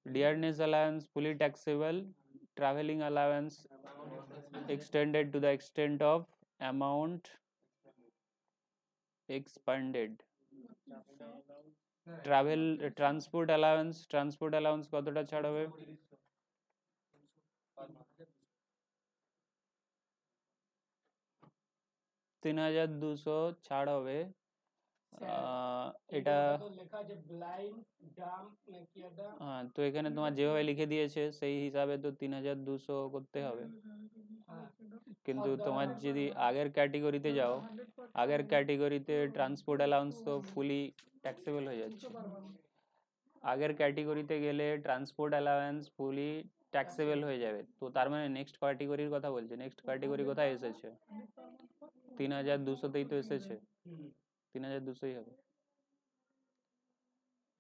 Dearness allowance fully taxable, traveling allowance extended to the extent of amount expended. Transport allowance কতটা ছাড় হবে? 3200 ছাড় হবে। এটা হ্যাঁ, তো এখানে তোমার যেভাবে লিখে দিয়েছে সেই হিসাবে তো 3200 করতে হবে, কিন্তু তোমার যদি আগের ক্যাটেগরিতে যাও, আগের ক্যাটেগরিতে ট্রান্সপোর্ট অ্যালাউন্স তো ফুলি ট্যাক্সেবল হয়ে যাচ্ছে। আগের ক্যাটেগরিতে গেলে ট্রান্সপোর্ট অ্যালাউন্স ফুলি ট্যাক্সেবল হয়ে যাবে, তো তার মানে নেক্সট ক্যাটেগরির কথা বলছে। নেক্সট ক্যাটেগরি কোথায় এসেছে? 3200তেই তো এসেছে, 3200ই হবে।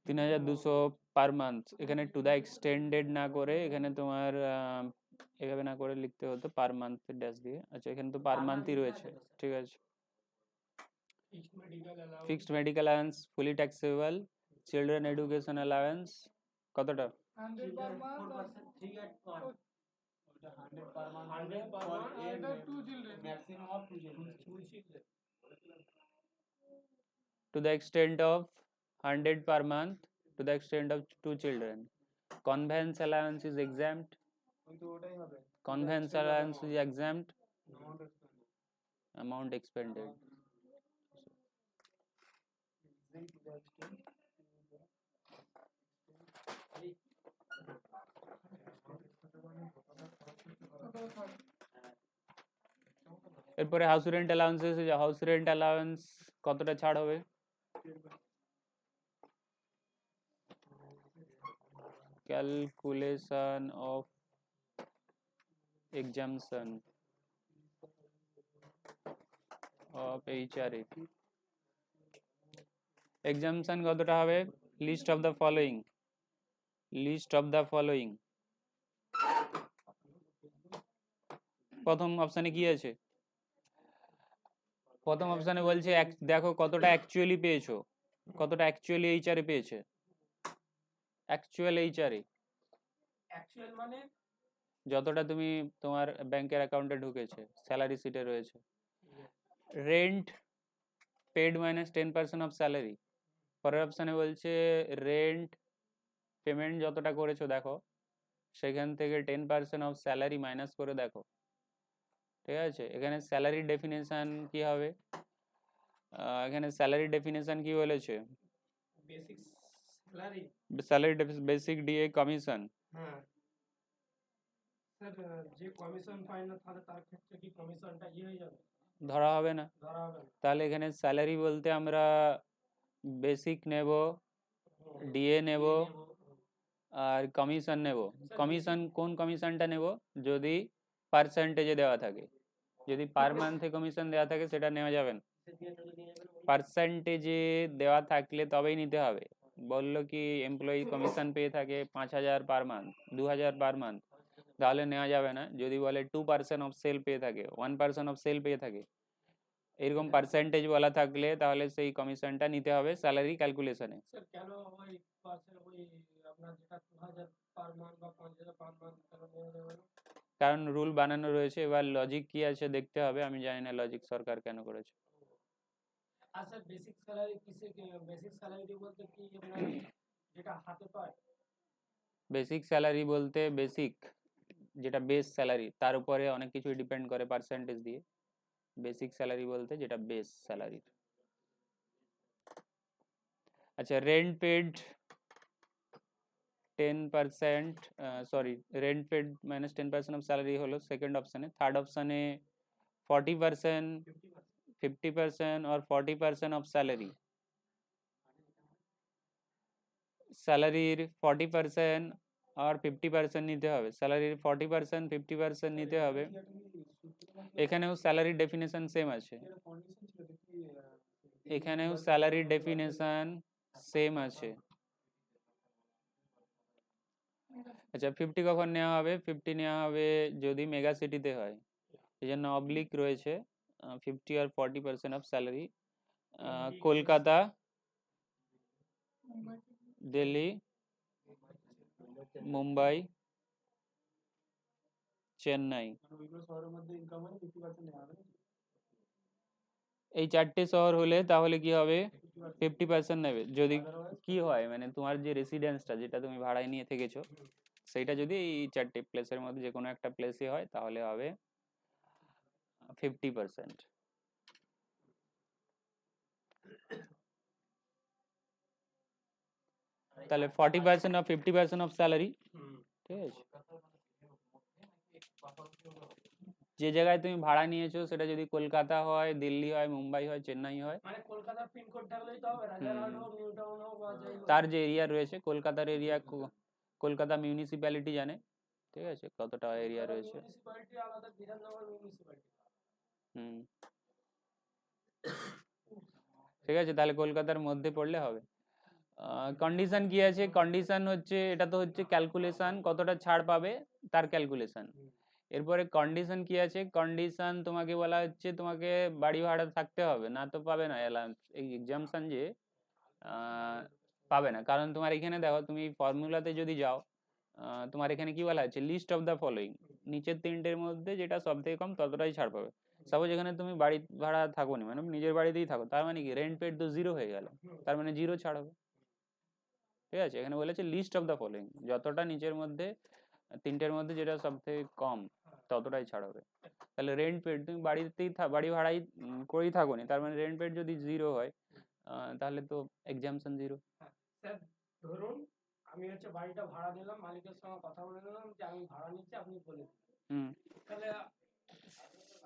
3200 পার মান্থ, এখানে টু দ্য এক্সটেন্ডেড না করে এখানে তোমার এভাবে না করে লিখতে হতো পার মান্থ ড্যাশ দিয়ে। আচ্ছা, এখানে তো পার মান্থই রয়েছে, ঠিক আছে। ফিক্সড মেডিকেল অ্যালাউন্স ফুলি ট্যাক্সেবল, চিলড্রেন এডুকেশন অ্যালাউন্স কতটা? To the extent of 100 per month, to the extent of 2 children. Conveyance allowance is exempt. Conveyance allowance is exempt. Amount expended. এরপরে house rent allowances, house rent allowance কতটা ছাড় হবে? Calculation of exemption of HRA. Exemption কতটা হবে? List of the following, list of the following. প্রথম অপশানে কি আছে? প্রথম অপশানে বলছে দেখো কতটা অ্যাকচুয়ালি পেয়েছো, কতটা অ্যাকচুয়ালি এইচআরএ পেয়েছে। অ্যাকচুয়াল এইচআরএ মানে যতটা তুমি তোমার ব্যাংকের অ্যাকাউন্টে ঢুকেছে, স্যালারি শিটে রয়েছে। Rent paid minus 10% of salary. পরের অপশানে বলছে রেন্ট পেমেন্ট যতটা করেছো দেখো, সেখান থেকে 10% অফ স্যালারি মাইনাস করে দেখো, ঠিক আছে। এখানে স্যালারি ডেফিনেশন কি হবে? এখানে স্যালারি ডেফিনেশন কি বলেছে? Salary basic DA commission. ধরা হবে না, তাহলে এখানে স্যালারি বলতে আমরা বেসিক নেব, ডিএ নেব আর কমিশন নেব। কমিশন কোন কমিশনটা নেব? যদি পার্সেন্টেজে দেওয়া থাকে, যদি পার মান্থে কমিশন দেওয়া থাকে সেটা নেওয়া যাবে না। পার্সেন্টেজে দেওয়া থাকলে তবেই নিতে হবে। বললো কি এমপ্লয়ি কমিশন পেয়ে থাকে 5000 পার মান্থ, 2000 পার মান্থ, তাহলে নেওয়া যাবে না। যদি বলে 2% অফ সেল পেয়ে থাকে, 1% অফ সেল পেয়ে থাকে, এরকম পার্সেন্টেজ বলা থাকলে তাহলে সেই কমিশনটা নিতে হবে স্যালারি ক্যালকুলেশনে। কারণ রুল বানানো রয়েছে, এবার লজিক কি আছে দেখতে হবে, আমি জানি না লজিক সরকার কেন করেছে। আচ্ছা, বেসিক স্যালারি কিসে? বেসিক স্যালারি বলতে কি যেটা হাতে পায়? বেসিক স্যালারি বলতে বেসিক যেটা বেস স্যালারি, তার উপরে অনেক কিছু ডিপেন্ড করে পার্সেন্টেজ দিয়ে। বেসিক স্যালারি বলতে যেটা বেস স্যালারি। আচ্ছা, rent paid 10%, sorry, rent paid minus 10% of salary হলো সেকেন্ড অপশানে। থার্ড অপশানে 40%, 50% और 40% অফ স্যালারি। স্যালারির 40% আর 50% নিতে হবে, স্যালারির 40% 50% নিতে হবে। এখানেও স্যালারি ডেফিনেশন সেম আছে, এখানেও স্যালারি ডেফিনেশন সেম আছে। আচ্ছা, 50 কখন নেওয়া হবে? 50 নেওয়া হবে যদি মেগা সিটিতে হয়, এই জন্য অবলিক রয়েছে। 50 আর 40% অফ স্যালারি কলকাতা, দিল্লি, মুম্বাই, চেন্নাই, এই 4টে শহর হলে তাহলে কি হবে 50% নেবে। যদি কি হয় মানে তোমার যে রেসিডেন্সটা যেটা তুমি ভাড়ায় নিয়ে থেকেছো সেইটা যদি এই 4টে প্লেসের মধ্যে যে কোনো একটা প্লেসে হয় তাহলে হবে 50%। তাহলে 40% অফ 50% অফ স্যালারি, ঠিক আছে। যে জায়গায় তুমি ভাড়া নিয়েছো সেটা যদি কলকাতা হয়, দিল্লি হয়, মুম্বাই হয়, চেন্নাই হয়, মানে কলকাতার পিনকোড থাকলেই তো হবে, রাজারহাট হোক, নিউ টাউন হোক বা যাই হোক। তার যে এরিয়া রয়েছে কলকাতার এরিয়া, কলকাতা মিউনিসিপ্যালিটি জানে, ঠিক আছে, কতটা এরিয়া রয়েছে। মিউনিসিপ্যালিটি আলাদা, বিধাননগর মিউনিসিপ্যালিটি। হুম, ঠিক আছে, তাহলে কলকাতার মধ্যে পড়লে হবে। কন্ডিশন কি আছে, কন্ডিশন হচ্ছে এটা তো হচ্ছে ক্যালকুলেশন কতটা ছাড় পাবে তার ক্যালকুলেশন। এরপরে কন্ডিশন কি আছে, কন্ডিশন তোমাকে বলা হচ্ছে তোমাকে বাড়ি ভাড়া থাকতে হবে, না তো পাবে না অ্যালাউন্স, এই এক্সাম্পশন যে পাবে না। কারণ তোমার এখানে দেখো তুমি ফর্মুলাতে যদি যাও তোমার এখানে কি বলা আছে, লিস্ট অফ দ্য ফলোইং, নিচের 3টের মধ্যে যেটা সব থেকে কম ততটাই ছাড় পাবে। সাপোজ এখানে তুমি বাড়ি ভাড়া থাকো নি, মানে নিজের বাড়িতেই থাকো, তার মানে কি রেন্ট পেড তো 0 হয়ে গেল, তার মানে 0 ছাড় হবে, ঠিক আছে। এখানে বলেছে লিস্ট অফ দ্য ফলোইং, যতটা নিচের মধ্যে 3টের মধ্যে যেটা সব থেকে কম ততটাই ছাড় হবে। তাহলে রেন্ট পেড তুমি বাড়িতেই বাড়ি ভাড়াই করেই থাকো নি, তার মানে রেন্ট পেড যদি 0 হয় তাহলে তো এক্সাম্পশন 0। স্যার ধরুন আমি হচ্ছে বাড়িটা ভাড়া দিলাম, মালিকের সঙ্গে কথা বলে নিলাম যে আমি ভাড়া নিচ্ছি, আপনি বলে দিন, তাহলে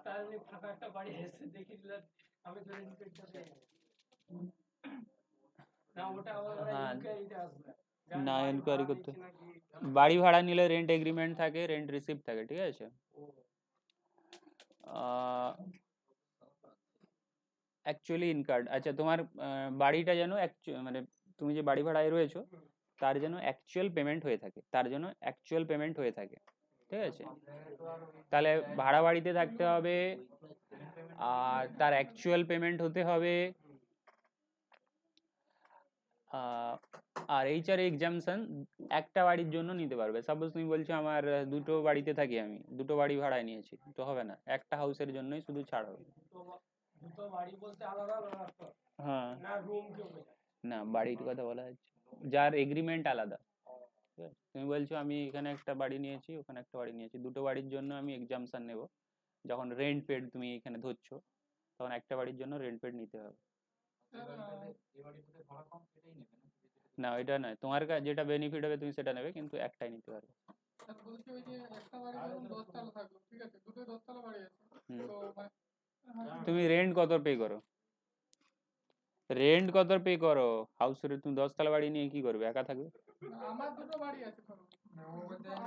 তার এমনি ফাঁকা একটা বাড়ি এসে দেখি দিলেন, আমি তো রেন্ট পেডটা দেই না, ওটা আবার ইনকোয়ারিতে আসবে। না এনকোয়ারি করতে, বাড়ি ভাড়া নিলে রেন্ট এগ্রিমেন্ট থাকে, রেন্ট রিসিপ্ট থাকে, ঠিক আছে। অ্যাকচুয়ালি ইনকার্ড, আচ্ছা তোমার বাড়িটা যেন মানে তুমি যে বাড়ি ভাড়ায় রয়েছো তার যেন অ্যাকচুয়াল পেমেন্ট হয়ে থাকে, তার জন্য অ্যাকচুয়াল পেমেন্ট হয়ে থাকে, ঠিক আছে। তাহলে ভাড়া বাড়িতে থাকতে হবে আর তার অ্যাকচুয়াল পেমেন্ট হতে হবে। আর এইচআর এক্সামশন একটা বাড়ির জন্য নিতে পারবে। সাপোজ তুমি বলছো আমার 2টো বাড়িতে থাকি, আমি 2টো বাড়ি ভাড়ায় নিয়েছি, তো হবে না, একটা হাউসের জন্যই শুধু ছাড় হবে। দুটো বাড়ি বলতে আলাদা আলাদা, হ্যাঁ না রুম কেউ না, বাড়ির কথা বলা হচ্ছে যার এগ্রিমেন্ট আলাদা, ঠিক আছে? তুমি বলছো আমি এখানে একটা বাড়ি নিয়েছি, ওখানে একটা বাড়ি নিয়েছি, 2টো বাড়ির জন্য আমি এক্সামশন নেব, যখন রেন্ট পেড তুমি এখানে ধরছো তখন একটা বাড়ির জন্য রেন্ট পেড নিতে হবে। না ওইটা নয়, তোমার যেটা বেনিফিট হবে তুমি সেটা নেবে, কিন্তু একটাই নিতে পারবে। বলছি ওই যে একটা বাড়ি ধরুন 10 তলা থাকলো, ঠিক আছে, দুটো 10 তলা বাড়ি আছে, তো তুমি রেন্ট কত পে করো, রেন্ট কত পে করো হাউসের, তুমি 10 তলা বাড়ি নিয়ে কি করবে, একা থাকবে? আমার দুটো বাড়ি আছে, ধরো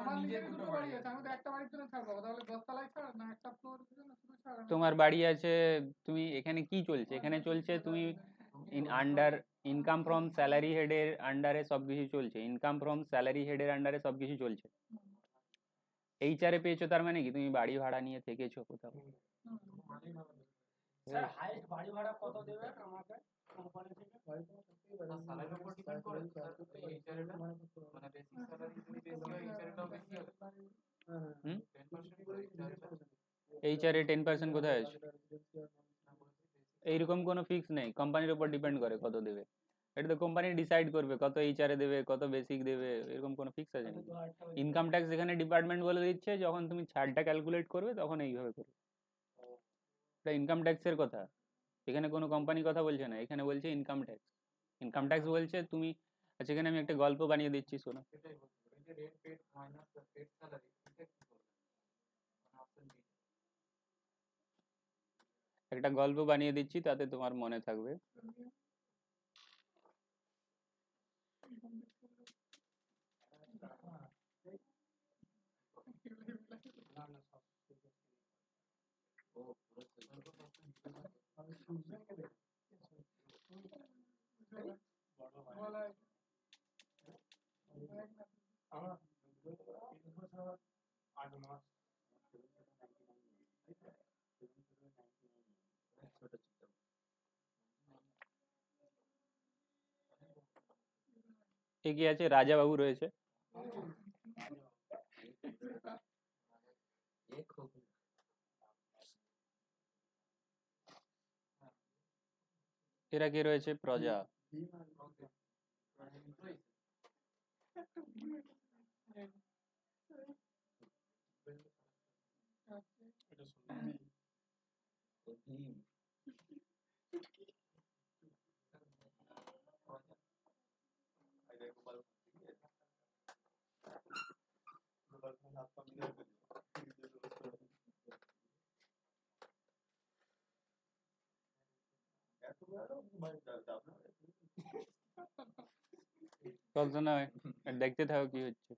আমার নিজের দুটো বাড়ি আছে, আমি তো একটা বাড়ির জন্য ছাড় পাবো, তাহলে 10 তলায় ছাড় না একটা ফ্লোরের জন্য শুধু ছাড়? তোমার বাড়ি আছে, তুমি এখানে কি চলছে, এখানে চলছে তুমি আন্ডার ইনকাম ফ্রম স্যালারি হেডের আন্ডারে সবকিছু চলছে, ইনকাম ফ্রম স্যালারি হেডের আন্ডারে সবকিছু চলছে। এইচআরে পেয়েছো তার মানে কি তুমি বাড়ি ভাড়া নিয়ে থেকেছো কোথাও। স্যার হাইস্ট বাড়ি ভাড়া কত দেবে আমাকে কোম্পানি থেকে? স্যালারির উপর ডিপেন্ড করে স্যার, এই এইচআরটা মানে বেসিক স্যালারি যদি বেশি হয় এইচআরটাও বেশি হবে। হুম 10% করে এইচআরটা, এইচআরে 10% কোথায় আছে, এইরকম কোনো ফিক্স নেই, কোম্পানির উপর ডিপেন্ড করে কত দেবে, এটা তো কোম্পানি ডিসাইড করবে কত এইচআরে দেবে, কত বেসিক দেবে, এরকম কোনো ফিক্স আছে নাকি? ইনকাম ট্যাক্স এখানে ডিপার্টমেন্ট বলে দিচ্ছে যখন তুমি ছাড়টা ক্যালকুলেট করবে তখন এইভাবে করবে, এটা ইনকাম ট্যাক্সের কথা, এখানে কোনো কোম্পানি কথা বলছে না, এখানে বলছে ইনকাম ট্যাক্স। ইনকাম ট্যাক্স বলছে তুমি, আচ্ছা এখানে আমি একটা গল্প বানিয়ে দিচ্ছি শোনো। সেটাই বলছি, এই যে rent paid minus paid salary, এটা কি করবে অপশন বি। একটা গল্প বানিয়ে দিচ্ছি তাতে তোমার মনে থাকবে। এগিয়ে আছে রাজা বাবু রয়েছে, এরা কে রয়েছে? প্রজা। চলছে না, দেখতে থাকো কি হচ্ছে।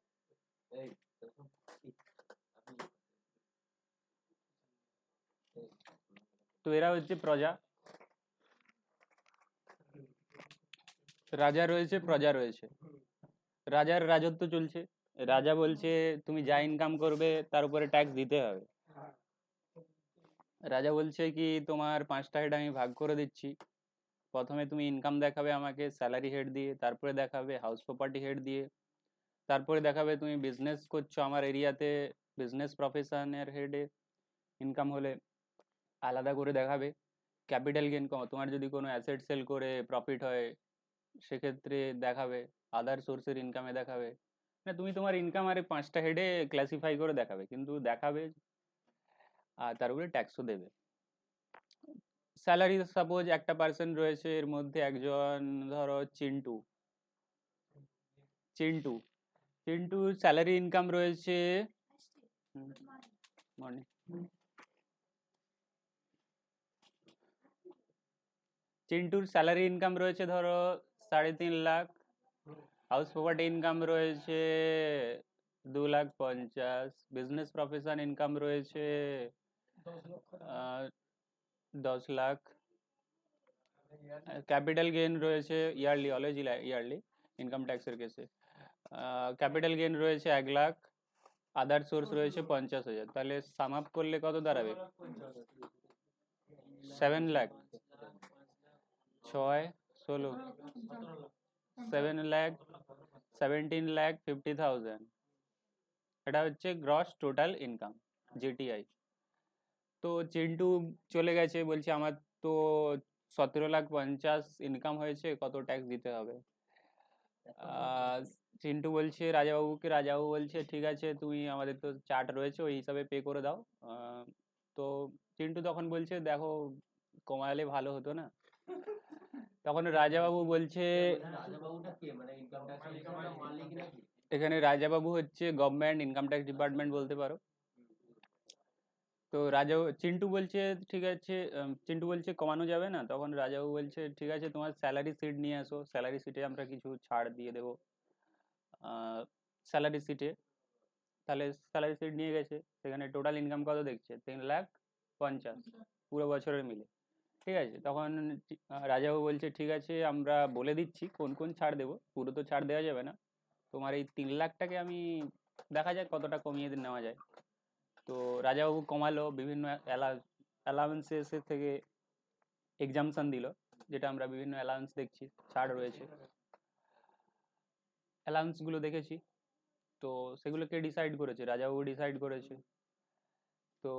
তো এরা হচ্ছে প্রজা। রাজা রয়েছে, প্রজা রয়েছে। রাজার রাজত্ব চলছে। রাজা বলছে তুমি যা ইনকাম করবে তার উপরে ট্যাক্স দিতে হবে। রাজা বলছে কি তোমার 5টা হেড আমি ভাগ করে দিচ্ছি। প্রথমে তুমি ইনকাম দেখাবে আমাকে স্যালারি হেড দিয়ে, তারপরে দেখাবে হাউস প্রপার্টি হেড দিয়ে, তারপরে দেখাবে তুমি বিজনেস করছো আমার এরিয়াতে, বিজনেস প্রফেশনের হেডে ইনকাম হলে আলাদা করে দেখাবে। ক্যাপিটাল গেইন তোমার যদি কোনো অ্যাসেট সেল করে প্রফিট হয় সেক্ষেত্রে দেখাবে। আদার সোর্সের ইনকামে দেখাবে। না তুমি তোমার ইনকাম আর 5টা হেডে ক্লাসিফাই করে দেখাবে, কিন্তু দেখাবে আর তার উপরে ট্যাক্সও দেবে। স্যালারি সাপোজ একটা পার্সন রয়েছে, এর মধ্যে একজন ধরো চিন্টু। চিন্টু চিন্টুর স্যালারি ইনকাম রয়েছে, মর্নিং, চিন্টুর স্যালারি ইনকাম রয়েছে ধরো 3.5 লাখ। হাউস প্রপার্টি ইনকাম রয়েছে 2,50,000। বিজনেস প্রফেশন ইনকাম রয়েছে 10 লাখ। ক্যাপিটাল গেইন রয়েছে ইয়ারলি, অলওয়েজ ইয়ারলি ইনকাম ট্যাক্সের কেসে। ক্যাপিটাল গেইন রয়েছে 1 লাখ। আদার সোর্স রয়েছে 50,000। তাহলে সাম আপ করলে কত দাঁড়াবে? 7 লাখ, 6, 16, 7 লাখ, 17,50,000। এটা হচ্ছে গ্রস টোটাল ইনকাম, জিটিআই। তো চিন্টু চলে গেছে, বলছে আমার তো 17,50,000 ইনকাম হয়েছে, কত ট্যাক্স দিতে হবে? চিন্টু বলছে রাজাবাবুকে, রাজাবাবু বলছে ঠিক আছে তুমি আমাদের তো চার্ট রয়েছে ওই হিসাবে পে করে দাও। তো চিন্টু তখন বলছে দেখো কমালে ভালো হতো না। তখন রাজাবাবু বলছে, এখানে রাজাবাবু হচ্ছে গভর্নমেন্ট ইনকাম ট্যাক্স ডিপার্টমেন্ট বলতে পারো। তো চিন্টু বলছে ঠিক আছে, চিন্টু বলছে কমানো যাবে না। তখন রাজাবাবু বলছে ঠিক আছে তোমার স্যালারি শিট নিয়ে আসো, স্যালারি শিটে আমরা কিছু ছাড় দিয়ে দেবো স্যালারি শিটে। তাহলে স্যালারি শিট নিয়ে গেছে, সেখানে টোটাল ইনকাম কত দেখছে? 3,50,000 পুরো বছরের মিলে। ঠিক আছে, তখন রাজাবাবু বলছে ঠিক আছে আমরা বলে দিচ্ছি কোন কোন ছাড় দেবো, পুরো তো ছাড় দেওয়া যাবে না। তোমার এই 3 লাখটাকে আমি দেখা যাক কতটা কমিয়ে নেওয়া যায়। তো রাজাবাবু কমালো, বিভিন্ন অ্যালাউন্সেস থেকে এক্সামশন দিল, যেটা আমরা বিভিন্ন অ্যালাউন্স দেখছি, ছাড় রয়েছে, অ্যালাউন্সগুলো দেখেছি। তো সেগুলোকে ডিসাইড করেছে, রাজাবাবু ডিসাইড করেছে। তো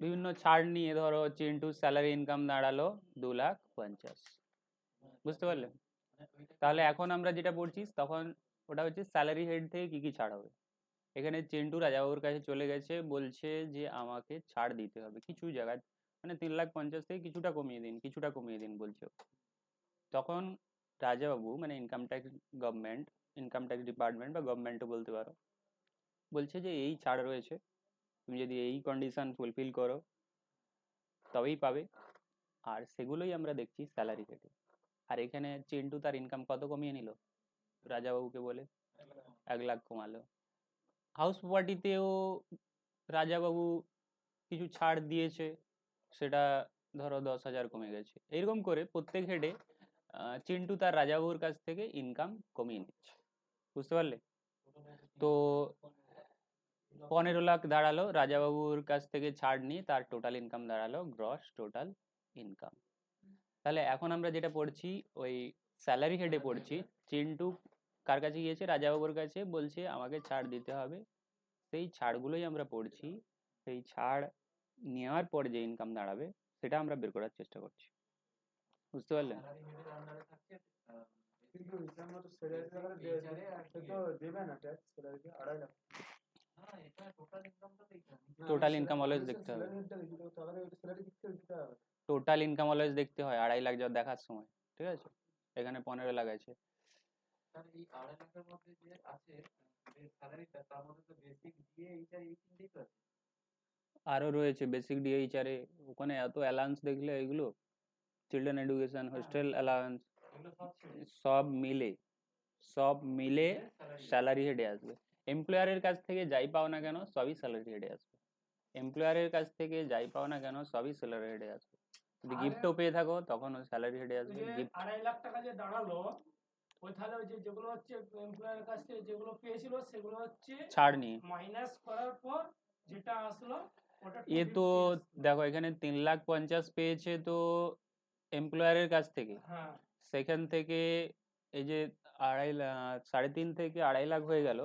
বিভিন্ন ছাড় নিয়ে ধরো চিন্টু স্যালারি ইনকাম দাঁড়ালো 2,50,000, বুঝতে পারলে? তাহলে এখন আমরা যেটা পড়ছি তখন ওটা হচ্ছে স্যালারি হেড থেকে কি কি ছাড় হবে। এখানে চিন্টু রাজাবাবুর কাছে চলে গেছে, বলছে যে আমাকে ছাড় দিতে হবে কিছু জায়গায়, মানে 3,50,000 থেকে কিছুটা কমিয়ে দিন, কিছুটা কমিয়ে দিন বলছে। তখন রাজাবাবু মানে income tax government, income tax department বা গভর্নমেন্টও বলতে পারো, বলছে যে এই ছাড় রয়েছে, তুমি যদি এই কন্ডিশন ফুলফিল করো তবেই পাবে। আর সেগুলোই আমরা দেখছি স্যালারি কেটে। আর এখানে চিন্টু তার ইনকাম কত কমিয়ে নিল রাজাবাবুকে বলে? 1 লাখ কমালো। হাউস প্রপার্টিতেও রাজাবাবু কিছু ছাড় দিয়েছে, সেটা ধরো 10,000 কমে গেছে। এরকম করে প্রত্যেক হেডে চিন্টু তার রাজাবাবুর কাছ থেকে ইনকাম কমিয়ে নিচ্ছে, বুঝতে পারলে? তো 15 লাখ দাঁড়ালো রাজাবাবুর কাছ থেকে ছাড় নিয়ে, তার টোটাল ইনকাম দাঁড়ালো গ্রস টোটাল ইনকাম। তাহলে এখন আমরা যেটা পড়ছি ওই স্যালারি হেডে পড়ছি, চিন্টু কার কাছে গিয়েছে? রাজাবাবুর কাছে, বলছে আমাকে ছাড় দিতে হবে। সেই ছাড়গুলোই আমরা পড়ছি, সেই ছাড় নেওয়ার পর যে ইনকাম দাঁড়াবে সেটা আমরা বের করার চেষ্টা করছি। বুঝতে পারলেন? কিন্তু হিসাব মতো স্যালারি সে তো দেবে না ট্যাক্স স্যালারিতে 2.5 লাখ। টোটাল ইনকাম অলওয়েজ দেখতে হবে, টোটাল ইনকাম অলওয়েজ দেখতে হয় 2.5 লাখ যা দেখার সময়, ঠিক আছে? এখানে 15 লাখ আছে। আরও রয়েছে বেসিক ডিএইচআরে, ওখানে এত অ্যালাউন্স দেখলে এগুলো চিলড্রেন এডুকেশন, হোস্টেল অ্যালাউন্স সব মিলে স্যালারি হেডে আসবে। এমপ্লয়ারের কাছ থেকে যাই পাও না কেন সবই স্যালারি হেডে আসবে, এমপ্লয়ারের কাছ থেকে যাই পাও না কেন সবই স্যালারি হেডে আসবে। যদি গিফটও পেয়ে থাকো তখন স্যালারি হেডে আসবে। গিফট 2.5 লাখ টাকা যে দাঁড়ালো, ওই তাহলে ওই যে যেগুলো হচ্ছে এমপ্লয়ারের কাছ থেকে যেগুলো পেয়েছিল সেগুলো হচ্ছে ছাড় নিয়ে মাইনাস করার পর যেটা আসলো ওটা এ তো 250 আসলো। দেখো এখানে 3,50,000 পেয়েছে তো এমপ্লয়ারের কাছ থেকে, হ্যাঁ সেখান থেকে এই যে 3.5 থেকে 2.5 লাখ হয়ে গেল,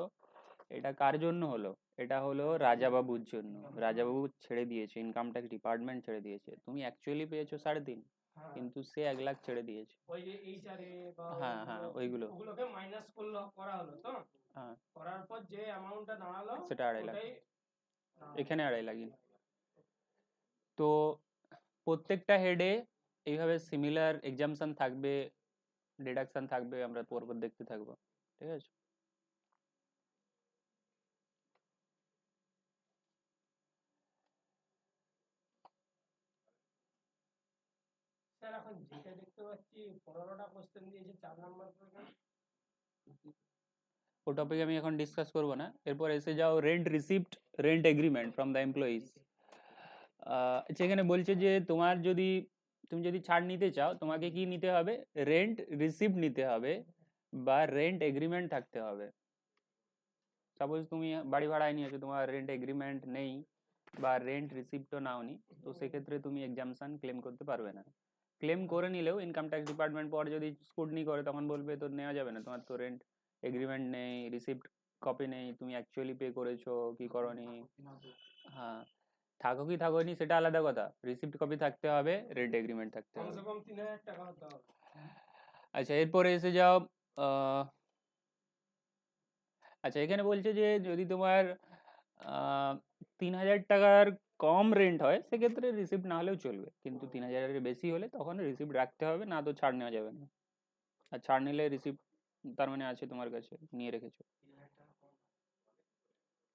এটা কার জন্য হলো? এটা হলো রাজাবাবুর জন্য। রাজাবাবু ছেড়ে দিয়েছে, ইনকাম ট্যাক্স ডিপার্টমেন্ট ছেড়ে দিয়েছে। তুমি অ্যাকচুয়ালি পেয়েছো 3.5, হ্যাঁ কিন্তু সে 1 লাখ ছেড়ে দিয়েছে। ওই যে এইচআরএ বা হ্যাঁ হ্যাঁ ওইগুলো, ওগুলোকে মাইনাস করা হলো তো, হ্যাঁ করার পর যে অ্যামাউন্টটা দাঁড়ালো সেটা 2.5 লাখ, ওটাই এখানে 2.5 লাখ। তো প্রত্যেকটা হেডে এইভাবে সিমিলার এক্সামশন থাকবে, ডিডাকশন থাকবে, আমরা পরপর দেখতে থাকবো, ঠিক আছে? স্যার এখন যেটা দেখতে পাচ্ছি 15টা কোশ্চেন দিয়েছে 4 নাম্বার করে। ও টপিক আমি এখন ডিসকাস করবো না। এরপর এসে যাও rent receipt, rent agreement from the employees. সেখানে বলছে যে তুমি যদি ছাড় নিতে চাও তোমাকে কি নিতে হবে? রেন্ট রিসিপ্ট নিতে হবে বা রেন্ট এগ্রিমেন্ট থাকতে হবে। সাপোজ তুমি বাড়ি ভাড়ায় নিয়েছো, তোমার রেন্ট এগ্রিমেন্ট নেই বা রেন্ট রিসিপ্টও নাওনি, তো সেক্ষেত্রে তুমি এক্সামশন ক্লেম করতে পারবে না। ক্লেম করে নিলেও ইনকাম ট্যাক্স ডিপার্টমেন্ট পর যদি স্ক্রুটনি করে তখন বলবে তো নেওয়া যাবে না, তোমার তো রেন্ট এগ্রিমেন্ট নেই, রিসিপ্ট কপি নেই, তুমি অ্যাকচুয়ালি পে করেছো কি করনি। হ্যাঁ, থাকো কি থাকোনি সেটা আলাদা কথা, রিসিপ্ট কপি থাকতে হবে, রেন্ট এগ্রিমেন্ট থাকতে হবে। কমসে কম 3000 টাকা হতে হবে। আচ্ছা এরপরে এসে যাও, আচ্ছা এখানে বলছে যে যদি তোমার 3,000 টাকার কম রেন্ট হয় সেক্ষেত্রে রিসিপ্ট না হলেও চলবে, কিন্তু 3,000-এর বেশি হলে তখন রিসিপ্ট রাখতে হবে, না তো ছাড় নেওয়া যাবে না। আর ছাড় নিলে রিসিপ্ট তার মানে আছে তোমার কাছে, নিয়ে রেখেছো।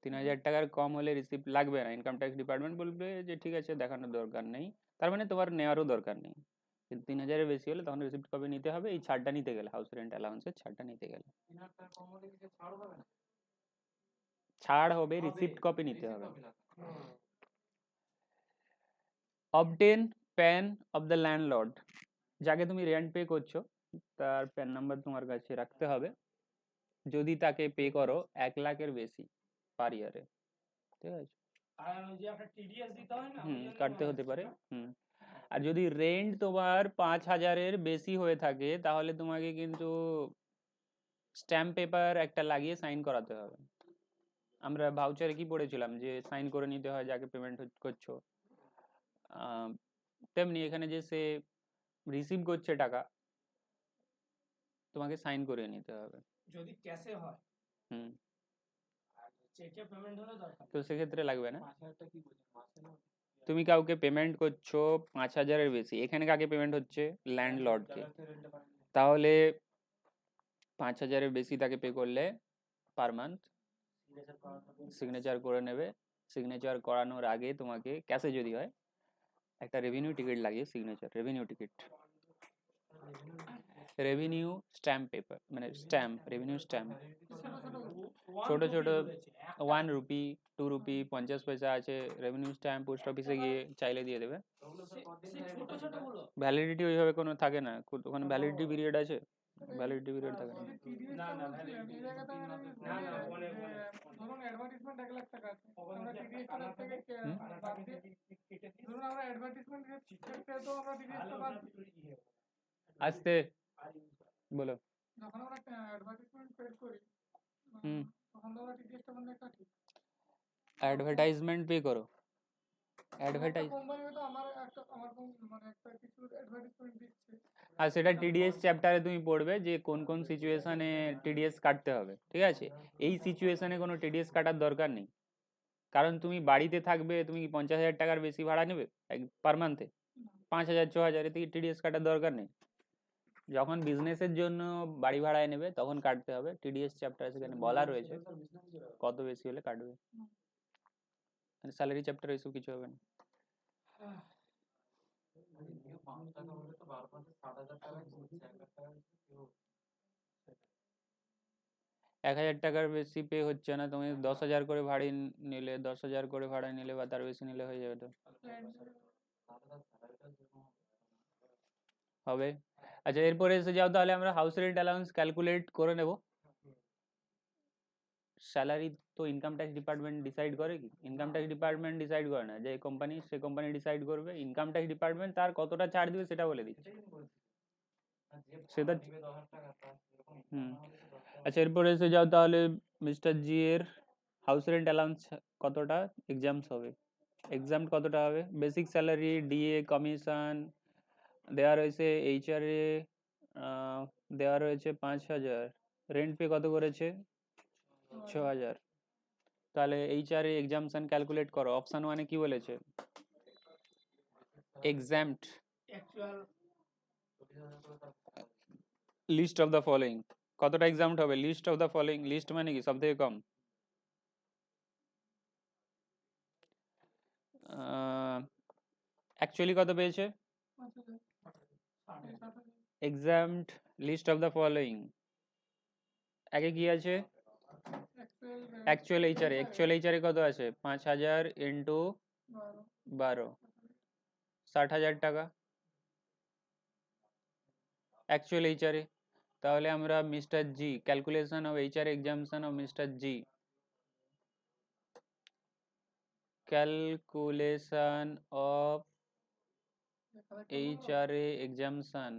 3,000 টাকার কম হলে রিসিপ্ট লাগবে না, ইনকাম ট্যাক্স ডিপার্টমেন্ট বলবে যে ঠিক আছে দেখানোর দরকার নেই, তার মানে তোমার নেওয়ারও দরকার নেই। কিন্তু 3,000-এর বেশি হলে তখন রিসিপ্ট কপি নিতে হবে, এই ছাড়টা নিতে গেলে, হাউস রেন্ট অ্যালাউন্সের ছাড়টা নিতে গেলে। ছাড় হবে, রিসিপ্ট কপি নিতে হবে। Obtain pan of the landlord, যাকে তুমি রেন্ট পে করছো তার প্যান নাম্বার তোমার কাছে রাখতে হবে, যদি তাকে পে করো 1 লাখের বেশি পার ইয়ারে, ঠিক আছে? আর ওই যে একটা টিডিএস দিতে হয় না, ওই জন্য কাটতে হতে পারে। হ্যাঁ? আর যদি রেন্ট তোমার 5,000-এর বেশি হয়ে থাকে তাহলে তোমাকে কিন্তু স্ট্যাম্প পেপার একটা লাগিয়ে সাইন করাতে হবে। আমরা ভাউচারে কি পড়েছিলাম যে সাইন করে নিতে হয় যাকে পেমেন্ট করছো, তেমনি এখানে যে সে রিসিভ করছে টাকা তোমাকে সাইন করে নিতে হবে। যদি ক্যাশে হয়, হুম, আর চেকে পেমেন্ট হলে দরকার তো সেক্ষেত্রে লাগবে না। 5,000 কি বলছেন মাসে না? তুমি কাউকে পেমেন্ট করছো 5,000-এর বেশি, এখানে কাকে পেমেন্ট হচ্ছে? ল্যান্ডলর্ডকে। তাহলে 5,000-এর বেশি তাকে পে করলে পার মান্থ সিগনেচার করে নেবে। সিগনেচার করানোর আগে তোমাকে ক্যাশে যদি হয় একটা রেভিনিউ টিকিট লাগিয়ে signature, revenue ticket, revenue stamp paper, মানে স্ট্যাম্প, রেভিনিউ স্ট্যাম্প, ছোট ছোট 1 রুপি 2 রুপি 50 পয়সা আছে, রেভিনিউ স্ট্যাম্প পোস্ট অফিসে গিয়ে চাইলে দিয়ে দেবে। ছোট ছোট গুলো ভ্যালিডিটি ওইভাবে কোনো থাকে না, ওখানে ভ্যালিডিটি পিরিয়ড আছে, ভ্যালিডিটি পিরিয়ড থাকে না। না, না, না, না, অনেক, ধরুন অ্যাডভার্টাইজমেন্ট 1 লাখ টাকা আছে, আমরা টিডিএস হুম? থেকে বাদ দিয়ে, ধরুন আমরা অ্যাডভার্টাইজমেন্ট ক্ষেত্রে তো আমরা টিডিএস বাদ দিই। আস্তে বলো। যখন আমরা অ্যাডভার্টাইজমেন্ট পেড করি হুম, তখন তো আমরা টিডিএসটা মানে কাটি। অ্যাডভার্টাইজমেন্ট পে করো, অ্যাডভার্টাইজ কোম্পানি তো আমার মানে একটা কিছু অ্যাডভার্টাইজমেন্ট দিচ্ছে। আর সেটা টিডিএস চ্যাপ্টারে তুমি পড়বে যে কোন কোন সিচুয়েশনে টিডিএস কাটতে হবে, ঠিক আছে? এই সিচুয়েশনে কোনো টিডিএস কাটার দরকার নেই, কারণ তুমি বাড়িতে থাকবে, তুমি কি 50,000 টাকার বেশি ভাড়া নেবে পার মান্থে? 5,000 6,000 এতে টিডিএস কাটার দরকার নেই। যখন বিজনেসের জন্য বাড়ি ভাড়ায় নেবে তখন কাটতে হবে, টিডিএস চ্যাপ্টার সেখানে বলা রয়েছে কত বেশি হলে কাটবে। স্যালারি চ্যাপ্টার এসব কিছু হবে না। 1,000 টাকার বেশি পে হচ্ছে না, তুমি 10,000 করে ভাড়ি নিলে, 10,000 করে ভাড়া নিলে বা তার বেশি নিলে হয়ে যাবে তো, হবে। আচ্ছা, এরপরে এসে যাও তাহলে আমরা হাউস রেন্ট অ্যালাউন্স ক্যালকুলেট করে নেব। স্যালারি তো ইনকাম ট্যাক্স ডিপার্টমেন্ট ডিসাইড করে কি? ইনকাম ট্যাক্স ডিপার্টমেন্ট ডিসাইড করে না, যে কোম্পানি সে কোম্পানি ডিসাইড করবে। ইনকাম ট্যাক্স ডিপার্টমেন্ট তার কতটা ছাড় দিবে সেটা বলে দিচ্ছে, সেটা। হুম। আচ্ছা, এরপরে এসে যাও তাহলে মিস্টার জি এর হাউস রেন্ট অ্যালাউন্স কতটা এক্সামস হবে, এক্সাম কতটা হবে? বেসিক স্যালারি, ডিএ, কমিশন দেওয়া রয়েছে, এইচআরএ দেওয়া রয়েছে 5,000, রেন্ট পে কত করেছে? 6,000। তাহলে এইচআরএ এক্সামশন ক্যালকুলেট করো। অপশন ওয়ানে কি বলেছে? Exempt actual least of the following, কতটা এক্সাম্পট হবে? List of the following, least মানে কি সব থেকে কম। অ্যাকচুয়ালি কত পেয়েছে? Exempt least of the following, আগে কি আছে? অ্যাকচুয়াল এইচআরএ, অ্যাকচুয়াল এইচআরএ কত আছে? 5,000 ইন্টু 12, 60,000 টাকা অ্যাকচুয়াল এইচআরএ। তাহলে আমরা mister G, calculation of HR exemption of mister G, calculation of HRA exemption,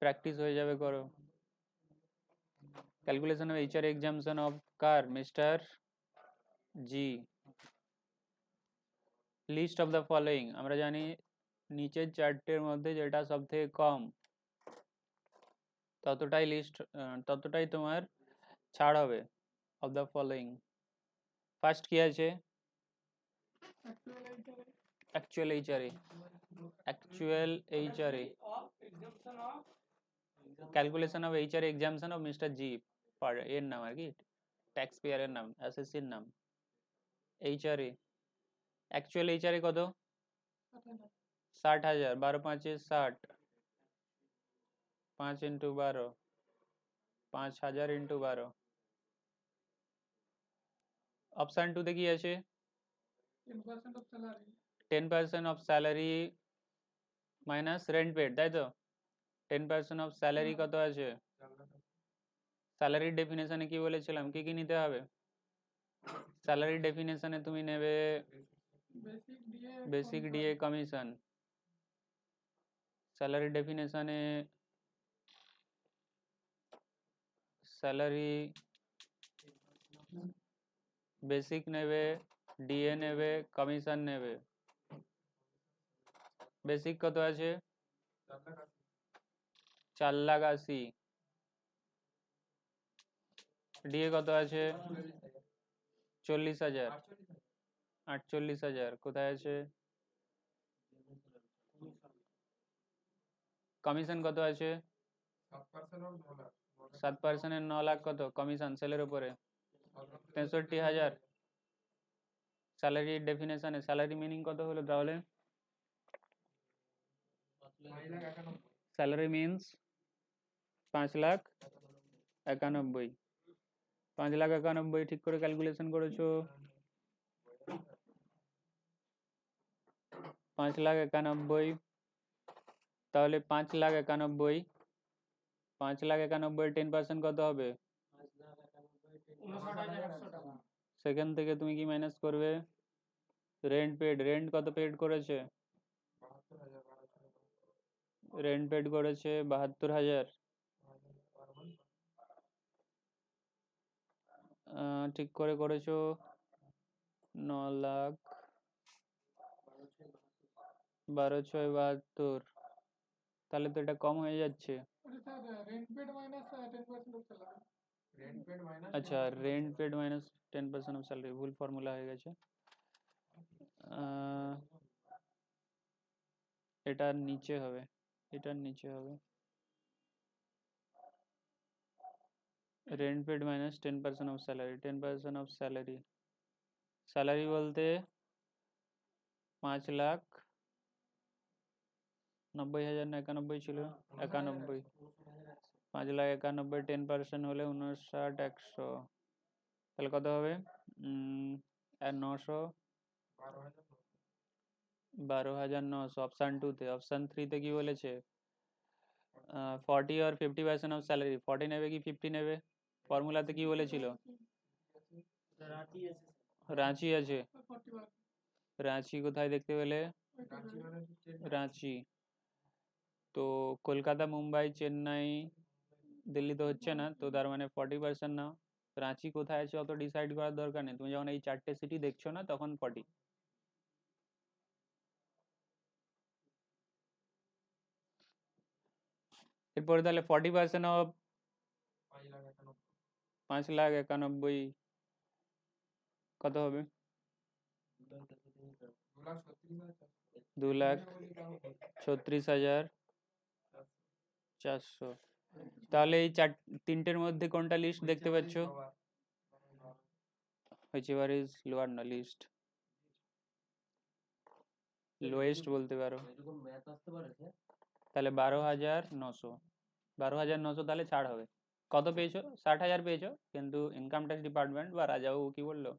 practice হয়ে যাবে, করো। Calculation of HRA exemption of কার? Mister G. List of the following, আমরা জানি নিচের চারটের মধ্যে যেটা সব থেকে কম ততটাই লিস্ট, ততটাই তোমার ছাড় হবে। অফ দ্য ফলোইং ফার্স্ট কি আছে? Actual HRA, actual HRA, exemption of calculation of HRA exemption of mister G, পার এর নাম আর কি, ট্যাক্স পেয়ারের নাম, এসএসসির নাম। এইচআরএ, অ্যাকচুয়াল এইচআরএ কত? 60,000, 12 5 60, 5 ইন্টু 12, 5,000 ইন্টু 12। অপশান টুতে কি আছে? 10% of salary minus rent paid, তাই তো? 10% অফ স্যালারি কত আছে? স্যালারির ডেফিনেশনে কি বলেছিলাম, কি কি নিতে হবে? স্যালারির ডেফিনেশনে তুমি নেবে বেসিক ডিএ কমিশন। স্যালারি ডেফিনেশনে স্যালারি বেসিক নেবে, ডিএ নেবে, কমিশন নেবে। বেসিক কত আছে? 4,80,000। ডিএ কত আছে? 40,000, 48,000। কোথায় আছে? কমিশন কত আছে? 7%, 9 লাখ কত কমিশন সেলের উপরে? 63,000। স্যালারি ডেফিনেশনে স্যালারি মিনিং কত হলো তাহলে? Salary means 5,91,000। 5,91,000 ঠিক করে ক্যালকুলেশন করেছো? 5,91,000, তাহলে 5,91,000, 5,91,000 10% কত হবে? 59,100 টাকা। সেখান থেকে তুমি কি মাইনাস করবে? রেন্ট পেড, রেন্ট কত পেড করেছে? রেন্ট পেড করেছে 72,000। ঠিক করে করেছো 9 লাখ 12×6 = 72, তাহলে তো এটা কম হয়ে যাচ্ছে। ওটা sir rent paid minus 10% of salary. আচ্ছা, rent paid minus 10% of salary, ভুল ফর্মুলা হয়ে গেছে। এটার নিচে হবে, এটার নিচে হবে rent paid minus 10% of salary. 10% of salary, salary বলতে 5,90,000 না 91 ছিল? 91, 5,91,000, 10% হলে 59,100, তাহলে কত হবে? 900, 12,900। অপশান 2-তে, অপশান 3-তে কি বলেছে? 40 or 50% অফ স্যালারি। 40 নেবে কি 50 নেবে? ফর্মুলাতে কি বলেছিল? রাঁচি আছে। 40%। রাঁচি কোথায় দেখতে পেলে? রাঁচি। তো কলকাতা, মুম্বাই, চেন্নাই, দিল্লি তো হচ্ছে না, তো তার মানে 40% নাও। রাঁচি কোথায় আছে অত ডিসাইড করার দরকার নেই, তুমি যখন এই 4টে সিটি দেখছো না তখন 40। এরপরে তাহলে 40% অফ 5,91,000 কত হবে? 2,36,400। তাহলে এই 3টের মধ্যে কোনটা লিস্ট দেখতে পাচ্ছ? whichever is lower না লিস্ট, লোয়েস্ট বলতে পারো। তাহলে 12,900, 12,900 তাহলে ছাড় হবে। কত পেয়েছো? 60,000 পেয়েছো, কিন্তু ইনকাম ট্যাক্স ডিপার্টমেন্ট বা রাজাবাবু কি বললো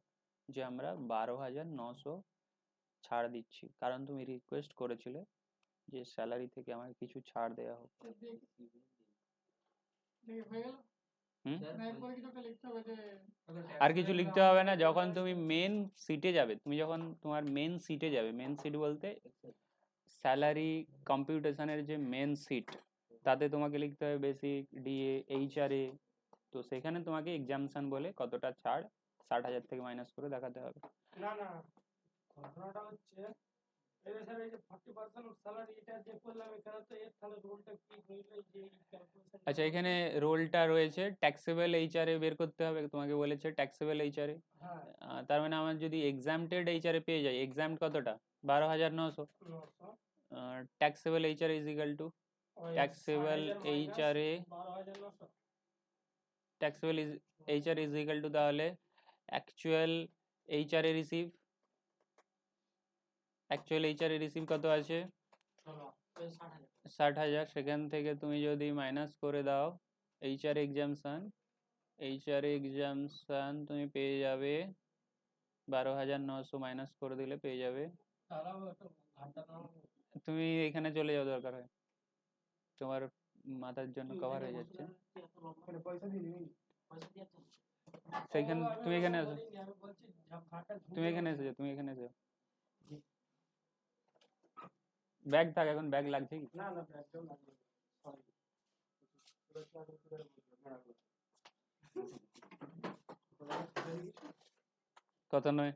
যে আমরা 12,900 ছাড় দিচ্ছি, কারণ তুমি রিকোয়েস্ট করেছিলে যে স্যালারি থেকে আমাকে কিছু ছাড় দেওয়া হোক। হয়ে গেল হুম, না, এরপরে কিছু একটা লিখতে হবে যে আর কিছু লিখতে হবে না। যখন তুমি মেন সিটে যাবে, তুমি যখন তোমার মেন সিটে যাবে, মেন সিট বলতে স্যালারি কম্পিউটেশনের যে মেন সিট, তাতে তোমাকে লিখতে হবে বেসিক, ডিএ, এইচআরএ। তো সেখানে তোমাকে এক্সামশন বলে কতটা ছাড় 60,000 থেকে মাইনাস করে দেখাতে হবে। না না, ঘটনাটা হচ্ছে এই স্যার, এই যে 40% অফ স্যালারি এটা যে করলাম এখানে, তো এর তাহলে রোলটা কি হইলো যে ক্যালকুলেশন? আচ্ছা, এখানে রোলটা রয়েছে ট্যাক্সেবল এইচআরএ বের করতে হবে, তোমাকে বলেছে ট্যাক্সেবল এইচআরএ। হ্যাঁ, তার মানে আমার যদি এক্সামটেড এইচআরএ পেয়ে যাই, এক্সামট কতটা? 12,900। 900 taxable HRA is equal to taxable HRA, 12,900। Taxable HRA is equal to তাহলে actual HRA receive. Actual HRA receive কত আছে? 60,000। সেখান থেকে তুমি যদি মাইনাস করে দাও এইচআরএ এক্সামশন, এইচআরএ এক্সামশন তুমি পেয়ে যাবে 12,900 মাইনাস করে দিলে পেয়ে যাবে। তুমি এখানে চলে যাও, দরকার হয়, তোমার মাথার জন্য কভার হয়ে যাচ্ছে। সেইখানে তুমি এখানে আসো, তুমি এখানে এসে যাও, তুমি এখানে এসে যাও। ব্যাগ থাক, এখন ব্যাগ লাগছে কি? না না, ব্যাগটাও লাগবে। কত নয়,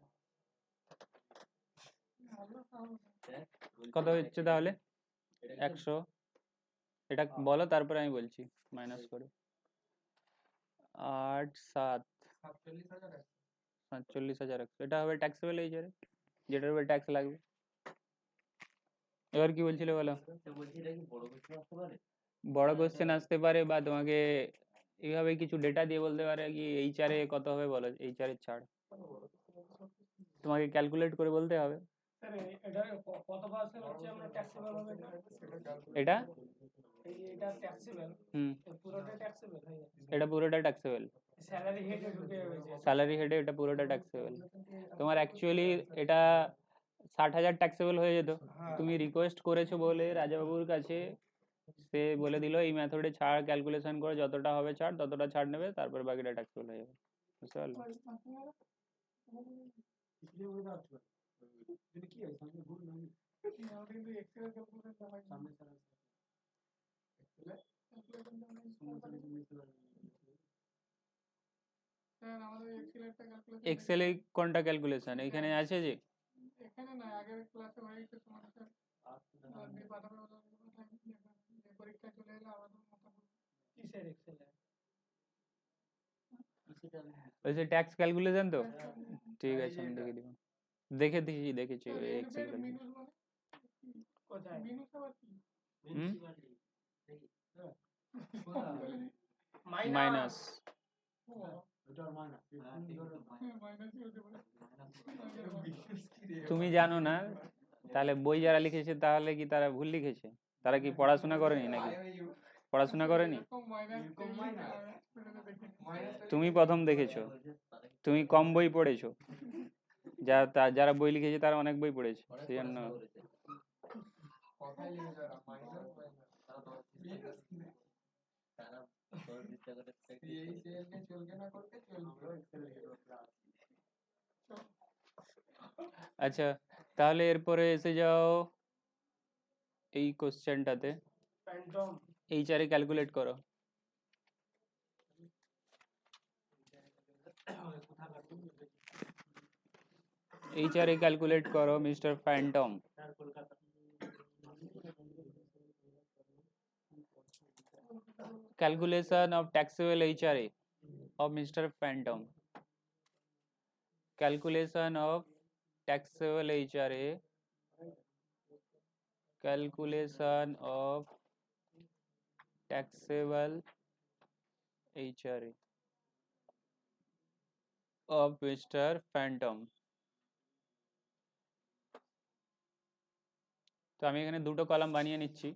কত হচ্ছে তাহলে? 100। এটা বলো, তারপরে আমি বলছি মাইনাস করে। 8, 7, 47,100। এটা হবে ট্যাক্সেবল এইচআরএ, যেটার উপরে ট্যাক্স লাগবে। এবার কি বলছিলে বলো? বড় কোশ্চেন আসতে পারে, বা তোমাকে এইভাবে কিছু ডেটা দিয়ে বলতে পারে কি এইচআরএ কত হবে বলো, এইচআরএ ছাড় তোমাকে ক্যালকুলেট করে বলতে হবে। স্যার এটা কত পার্সেন্ট হচ্ছে আমরা ট্যাক্সেবল হবে এটা এটা ট্যাক্সেবল? পুরোটা ট্যাক্সেবল হয়ে যাচ্ছে। এটা পুরোটা ট্যাক্সেবল। স্যালারি হেডে ঢুকে যাবে যে স্যালারি হেডে এটা পুরোটা ট্যাক্সেবল। তোমার অ্যাকচুয়ালি এটা 60,000 ট্যাক্সেবল হয়ে যেত, তুমি রিকোয়েস্ট করেছো বলে রাজাবাবুর কাছে, সে বলে দিল এই মেথডে ছাড় ক্যালকুলেশন করে যতটা হবে ছাড় ততটা ছাড় নেবে, তারপর বাকিটা ট্যাক্সেবল হয়ে যাবে। বুঝতে পারলে? কিন্তু এক্সেল ক্যালকুলেশন হয় সামনে স্যার, আমাদের এক্সেলেরটা ক্যালকুলেশন এক্সেলে কোনটা ক্যালকুলেশন এখানে আছে যে? এখানে না, আগের ক্লাসে হয়ে গেছে তোমার স্যার। দিয়ে পাঠাবে পরীক্ষা চলে এলে আবার মাথা ঘুরবে। কিসের এক্সেল ওই যে ট্যাক্স ক্যালকুলেশন তো ঠিক এই আছে আমি যেটা। দেখে দিয়েছি দেখেছি ওই এক্সেল মিনুস মানে কোথায় মিনুস আবার কি মাইনাস ও ওটা মাইনাস মাইনাসই হতে পারে তুমি জানো না তাহলে বই যারা লিখেছে তাহলে কি তারা ভুল লিখেছে তারা কি পড়াশোনা করেনি নাকি পড়াশোনা করেনি এরকম মাইনাস এরকম minus? তুমি প্রথম দেখেছো তুমি কম বই পড়েছো যারা বই লিখেছে তারা অনেক বই পড়েছে সেই জন্য কথাই লিখে যারা মাইনাস এই সেলকে চলকে না করতে চলবে আচ্ছা তাহলে এরপরে এসে যাও এই কোশ্চেনটাতে ফ্যান্টম এইচআরে ক্যালকুলেট করো এইচআরে ক্যালকুলেট করো mister Phantom calculation of taxable HRA of Mr. Phantom. Calculation of taxable HRA. Calculation of taxable HRA of Mr. Phantom. তো আমি এখানে দুটো কলাম বানিয়ে নিচ্ছি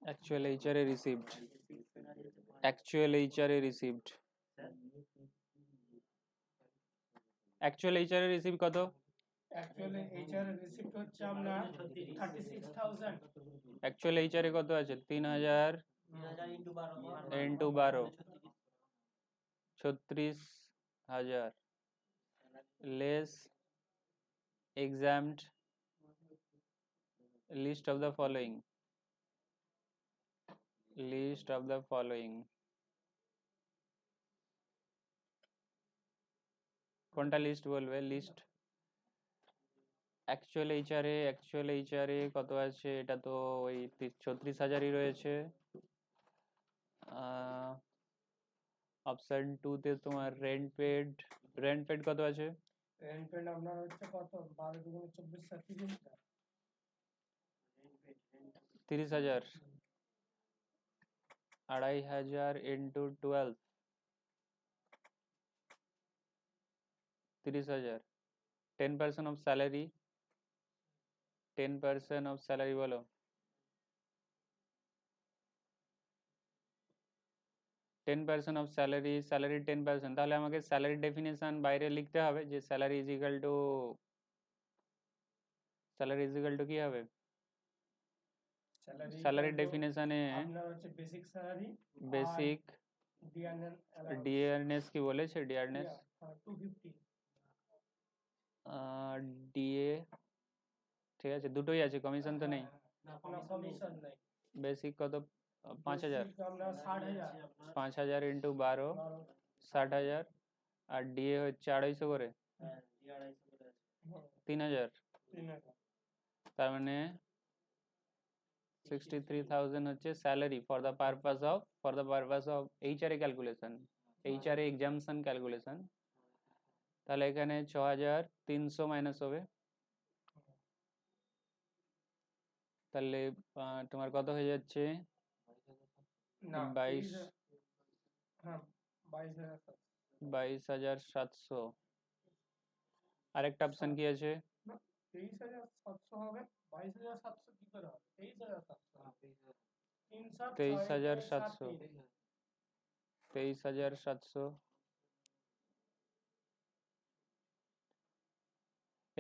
actual HRA received actual HRA received actual HRA received কত actually HR receipt হচ্ছে আপনার 36000 actual HRA কত আছে 3000 into 12 36,000 less exempt list of the following কোনটা লিস্ট বলবে লিস্ট অ্যাকচুয়াল এইচআরএ কত আছে এটা তো ওই 36,000ই রয়েছে অপশন 2 তে তোমার রেন্ট পেড কত আছে রেন্ট পেড আপনার হচ্ছে কত 12 দুগুণ 24 30,000 2,500 into 12 30,000 10% of salary 10% of salary বলো 10% of salary 10% তাহলে আমাকে স্যালারি ডেফিনেশন বাইরে লিখতে হবে যে স্যালারি ইজ ইকুয়াল টু কি হবে স্যালারি ডেফিনেশনে আপনার হচ্ছে বেসিক স্যালারি বেসিক ডিআরএনএস কি বলেছে ডিআরএনএস 250 ডিএ ঠিক আছে দুটোই আছে কমিশন তো নেই না কমিশন নাই বেসিক কত 5,000 আপনার 60000 5,000 ইন্টু 12 60,000 আর ডিএ হচ্ছে 250 করে 3,000 তার মানে 63,000 হচ্ছে salary for the purpose of HRA calculation HRA exemption calculation তাহলে এখানে 6,300 মাইনাস হবে তাহলে তোমার কত হয়ে যাচ্ছে না 22 হ্যাঁ 22,700 আরেকটা অপশন কি আছে 23,700 হবে 22,700 কি করে হবে 23,700 23,700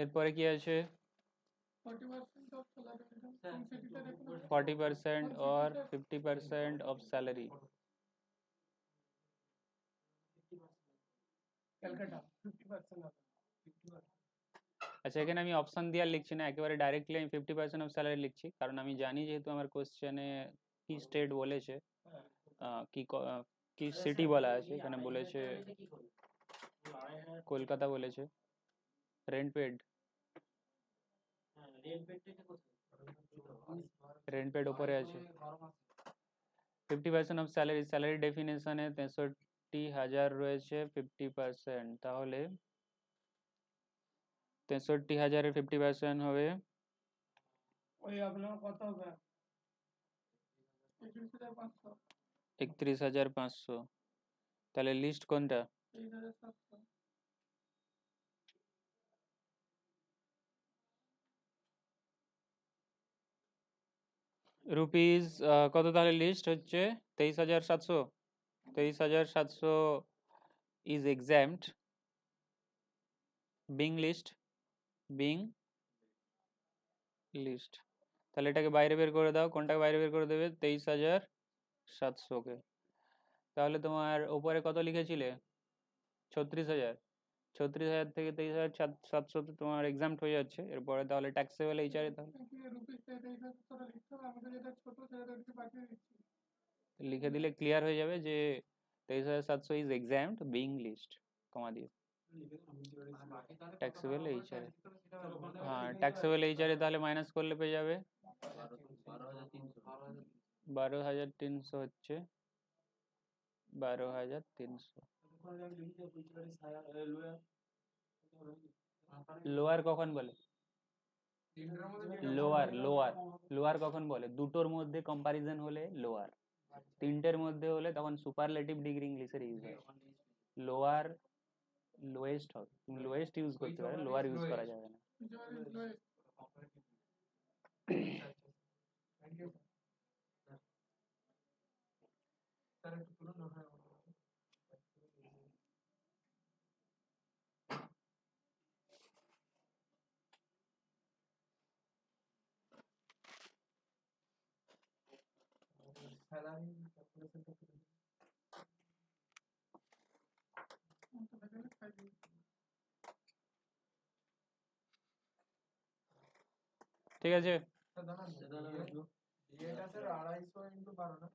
এরপরে কি আছে 40% of salary income কোন সিটিতে দেখুন 40% or 50% of salary ক্যালকাটা 50% হবে 50%। আচ্ছা এখানে আমি অপশন দিয়ে আর লিখছি না, একেবারে ডাইরেক্টলি আমি 50% অফ স্যালারি লিখছি, কারণ আমি জানি যেহেতু আমার কোশ্চেনে কি স্টেট বলেছে, কি সিটি বলা আছে, এখানে বলেছে কলকাতা বলেছে। রেন্ট পেড, রেন্ট পেড উপরে আছে। 50% অফ স্যালারি, স্যালারি ডেফিনেশনে 63,000 রয়েছে 50%, তাহলে 63,000-এর 50% হবে ওই আপনার কত হবে 31,500 31,500। তাহলে লিস্ট কোনটা? 3,700 রুপিস কত তাহলে লিস্ট হচ্ছে 23,700। 23,700 is exempt being least, being least. তাহলে এটাকে বাইরে বের করে দাও, কোনটাকে বাইরে বের করে দেবে? 23,700-কে। তাহলে তোমার উপরে কত লিখেছিলে? 36,000। 36,000 থেকে 23,700 তোমার এক্সাম্পট হয়ে যাচ্ছে। এরপরে তাহলে ট্যাক্সেবল এইচআরে তাহলে রুপিস 23,700 লিখতে হবে, আমাদের যেটা ছোট সেটা একটু পাঠিয়ে দিচ্ছি। লিখে দিলে ক্লিয়ার হয়ে যাবে যে 23,700 ইজ এক্সাম্পট বিং লিস্ট, কমা দিয়ে ট্যাক্সেবল এইচআরে। হ্যাঁ ট্যাক্সেবল এইচআরে তাহলে মাইনাস করলে পেয়ে যাবে 12,300 হচ্ছে 12,300। লোয়ার কখন বলে? লোয়ার লোয়ার লোয়ার কখন বলে? দুটোর মধ্যে কম্পারিজন হলে লোয়ার, তিনটের মধ্যে হলে তখন সুপারলেটিভ ডিগ্রি ইংলিশের ইউজ হয়। লোয়ার লোয়েস্ট হবে, তুমি লোয়েস্ট ইউজ করতে পারো, লোয়ার ইউজ করা যাবে না। ঠিক আছে, এটা স্যার 250 ইনটু 12 না?